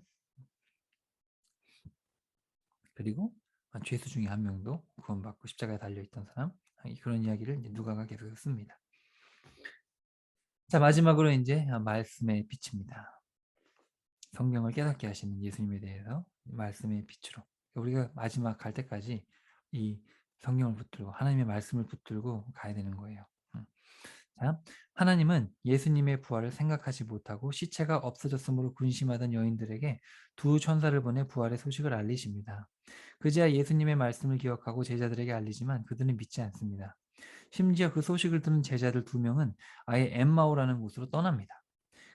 그리고 죄수 중에 한 명도 구원받고 십자가에 달려있던 사람, 그런 이야기를 이제 누가가 계속해서 씁니다. 자, 마지막으로 이제 말씀의 빛입니다. 성경을 깨닫게 하시는 예수님에 대해서 말씀의 빛으로 우리가 마지막 갈 때까지 이 성경을 붙들고 하나님의 말씀을 붙들고 가야 되는 거예요. 자, 하나님은 예수님의 부활을 생각하지 못하고 시체가 없어졌으므로 근심하던 여인들에게 두 천사를 보내 부활의 소식을 알리십니다. 그제야 예수님의 말씀을 기억하고 제자들에게 알리지만 그들은 믿지 않습니다. 심지어 그 소식을 들은 제자들 2명은 아예 엠마오라는 곳으로 떠납니다.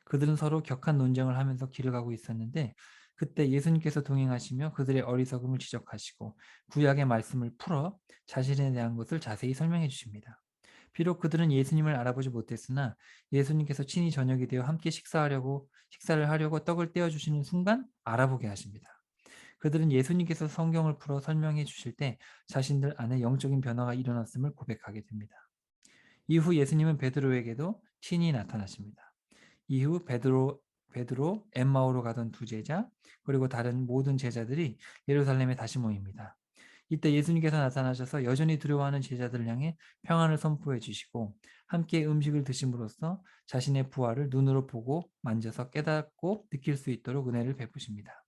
그들은 서로 격한 논쟁을 하면서 길을 가고 있었는데 그때 예수님께서 동행하시며 그들의 어리석음을 지적하시고 구약의 말씀을 풀어 자신에 대한 것을 자세히 설명해 주십니다. 비록 그들은 예수님을 알아보지 못했으나 예수님께서 친히 저녁이 되어 함께 식사를 하려고 떡을 떼어 주시는 순간 알아보게 하십니다. 그들은 예수님께서 성경을 풀어 설명해 주실 때 자신들 안에 영적인 변화가 일어났음을 고백하게 됩니다. 이후 예수님은 베드로에게도 친히 나타나십니다. 이후 베드로, 엠마오로 가던 두 제자, 그리고 다른 모든 제자들이 예루살렘에 다시 모입니다. 이때 예수님께서 나타나셔서 여전히 두려워하는 제자들을 향해 평안을 선포해 주시고 함께 음식을 드심으로써 자신의 부활을 눈으로 보고 만져서 깨닫고 느낄 수 있도록 은혜를 베푸십니다.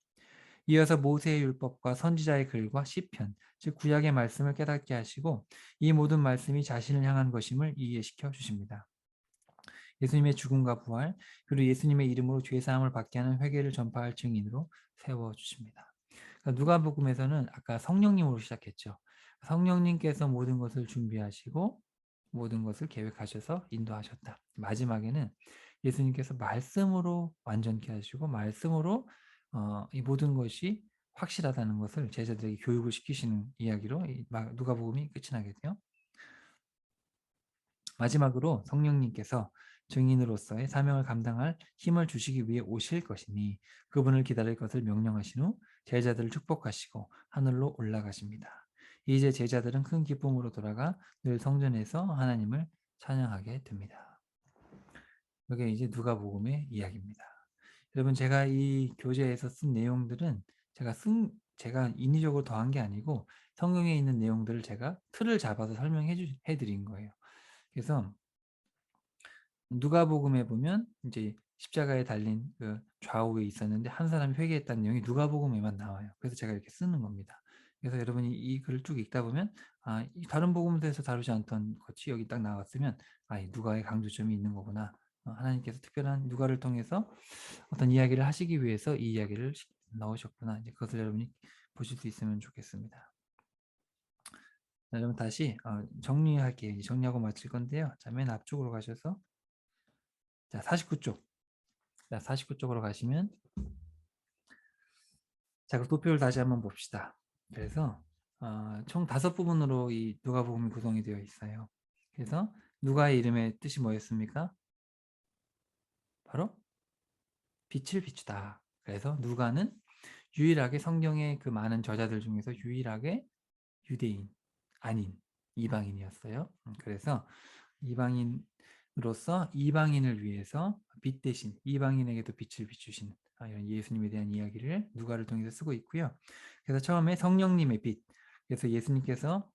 이어서 모세의 율법과 선지자의 글과 시편, 즉 구약의 말씀을 깨닫게 하시고 이 모든 말씀이 자신을 향한 것임을 이해시켜 주십니다. 예수님의 죽음과 부활, 그리고 예수님의 이름으로 죄사함을 받게 하는 회개를 전파할 증인으로 세워주십니다. 그러니까 누가복음에서는 아까 성령님으로 시작했죠. 성령님께서 모든 것을 준비하시고 모든 것을 계획하셔서 인도하셨다. 마지막에는 예수님께서 말씀으로 완전케 하시고 말씀으로 이 모든 것이 확실하다는 것을 제자들에게 교육을 시키시는 이야기로 누가복음이 끝이 나게 돼요. 마지막으로 성령님께서 증인으로서의 사명을 감당할 힘을 주시기 위해 오실 것이니 그분을 기다릴 것을 명령하신 후 제자들을 축복하시고 하늘로 올라가십니다. 이제 제자들은 큰 기쁨으로 돌아가 늘 성전에서 하나님을 찬양하게 됩니다. 이게 이제 누가복음의 이야기입니다. 여러분, 제가 이 교재에서 쓴 내용들은 제가 인위적으로 더한 게 아니고 성경에 있는 내용들을 제가 틀을 잡아서 설명해 드린 거예요. 그래서 누가복음에 보면 이제 십자가에 달린 그 좌우에 있었는데 한 사람이 회개했다는 내용이 누가복음에만 나와요. 그래서 제가 이렇게 쓰는 겁니다. 그래서 여러분이 이 글을 쭉 읽다 보면 이 다른 복음서에서 다루지 않던 것이 여기 딱 나왔으면 이 누가의 강조점이 있는 거구나. 하나님께서 특별한 누가를 통해서 어떤 이야기를 하시기 위해서 이 이야기를 넣으셨구나. 이제 그것을 여러분이 보실 수 있으면 좋겠습니다. 자, 여러분 다시 정리할게요. 이제 정리하고 마칠 건데요. 자, 맨 앞쪽으로 가셔서 자, 49쪽. 자, 49쪽으로 가시면 자, 그 도표를 다시 한번 봅시다. 그래서 총 5부분으로 이 누가복음이 구성이 되어 있어요. 그래서 누가의 이름의 뜻이 뭐였습니까? 바로 빛을 비추다. 그래서 누가는 유일하게 성경의 그 많은 저자들 중에서 유일하게 유대인 아닌 이방인이었어요. 그래서 이방인으로서 이방인을 위해서 빛 대신 이방인에게도 빛을 비추신 이런 예수님에 대한 이야기를 누가를 통해서 쓰고 있고요. 그래서 처음에 성령님의 빛, 그래서 예수님께서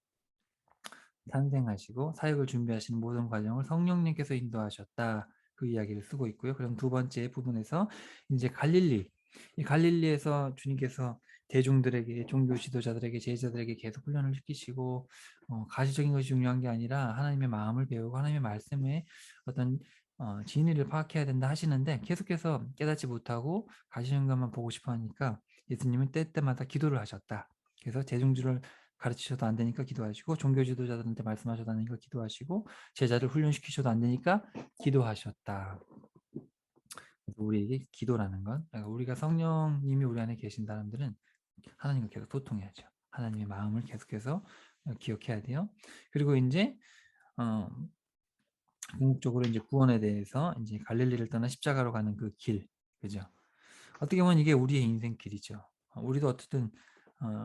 탄생하시고 사역을 준비하시는 모든 과정을 성령님께서 인도하셨다. 그 이야기를 쓰고 있고요. 그럼 두 번째 부분에서 이제 이 갈릴리에서 주님께서 대중들에게, 종교 지도자들에게, 제자들에게 계속 훈련을 시키시고 가시적인 것이 중요한 게 아니라 하나님의 마음을 배우고 하나님의 말씀에 어떤 진리를 파악해야 된다 하시는데 계속해서 깨닫지 못하고 가시적인 것만 보고 싶어 하니까 예수님은 때때마다 기도를 하셨다. 그래서 재중주를 가르치셔도 안 되니까 기도하시고, 종교 지도자들한테 말씀하셔도 안 되니까 기도하시고, 제자를 훈련시키셔도 안 되니까 기도하셨다. 우리에게 기도라는 건, 그러니까 우리가 성령님이 우리 안에 계신 사람들은 하나님과 계속 소통해야죠. 하나님의 마음을 계속해서 기억해야 돼요. 그리고 이제 궁극적으로 이제 구원에 대해서 이제 갈릴리를 떠나 십자가로 가는 그 길, 그죠? 어떻게 보면 이게 우리의 인생길이죠. 우리도 어쨌든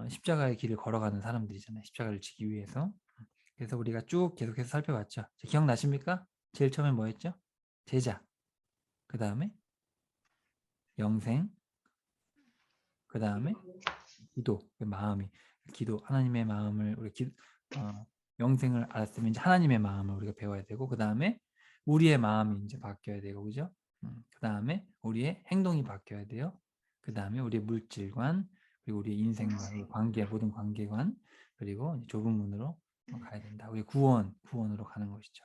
십자가의 길을 걸어가는 사람들이잖아요. 십자가를 지기 위해서. 그래서 우리가 쭉 계속해서 살펴봤죠. 기억나십니까? 제일 처음에 뭐 했죠? 제자. 그 다음에 영생. 그 다음에 기도. 그 마음이. 기도. 하나님의 마음을 영생을 알았으면 이제 하나님의 마음을 우리가 배워야 되고, 그 다음에 우리의 마음이 이제 바뀌어야 되고, 그죠? 그 다음에 우리의 행동이 바뀌어야 돼요. 그 다음에 우리의 물질관, 그리고 우리의 인생관, 우리 관계, 모든 관계관, 그리고 이제 좁은 문으로 가야 된다. 우리 구원으로 가는 것이죠.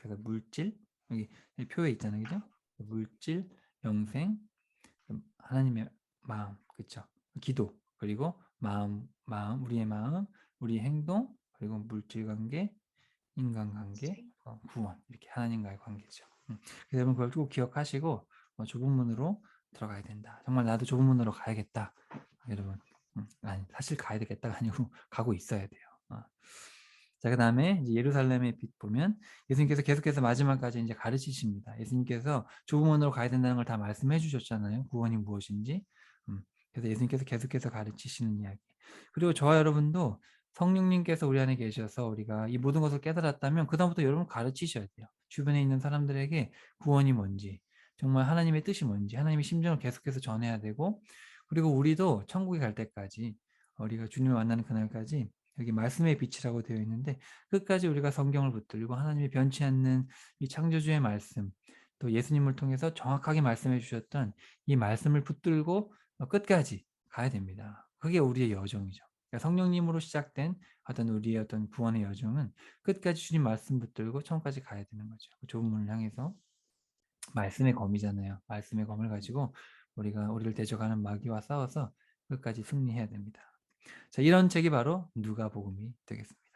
그래서 물질, 여기 표에 있잖아요, 그죠? 물질, 영생, 하나님의 마음, 그쵸? 기도, 그리고 우리의 마음, 우리의 행동, 그리고 물질 관계, 인간관계, 구원, 이렇게 하나님과의 관계죠. 그래서 여러분 그걸 꼭 기억하시고 좁은 문으로 들어가야 된다. 정말 나도 좁은 문으로 가야겠다. 여러분, 아니 사실 가야 되겠다가 아니고 가고 있어야 돼요. 자, 그 다음에 이제 예루살렘의 빛 보면 예수님께서 계속해서 마지막까지 이제 가르치십니다. 예수님께서 좁은 문으로 가야 된다는 걸 다 말씀해 주셨잖아요. 구원이 무엇인지. 그래서 예수님께서 계속해서 가르치시는 이야기. 그리고 저와 여러분도 성령님께서 우리 안에 계셔서 우리가 이 모든 것을 깨달았다면 그다음부터 여러분 가르치셔야 돼요. 주변에 있는 사람들에게 구원이 뭔지, 정말 하나님의 뜻이 뭔지, 하나님의 심정을 계속해서 전해야 되고, 그리고 우리도 천국에 갈 때까지, 우리가 주님을 만나는 그날까지 여기 말씀의 빛이라고 되어 있는데, 끝까지 우리가 성경을 붙들고 하나님의 변치 않는 이 창조주의 말씀, 또 예수님을 통해서 정확하게 말씀해 주셨던 이 말씀을 붙들고 끝까지 가야 됩니다. 그게 우리의 여정이죠. 그러니까 성령님으로 시작된 우리의 구원의 여정은 끝까지 주님 말씀 붙들고 천국까지 가야 되는 거죠. 그 좁은 문을 향해서. 말씀의 검이잖아요. 말씀의 검을 가지고 우리가 우리를 대적하는 마귀와 싸워서 끝까지 승리해야 됩니다. 자, 이런 책이 바로 누가복음이 되겠습니다.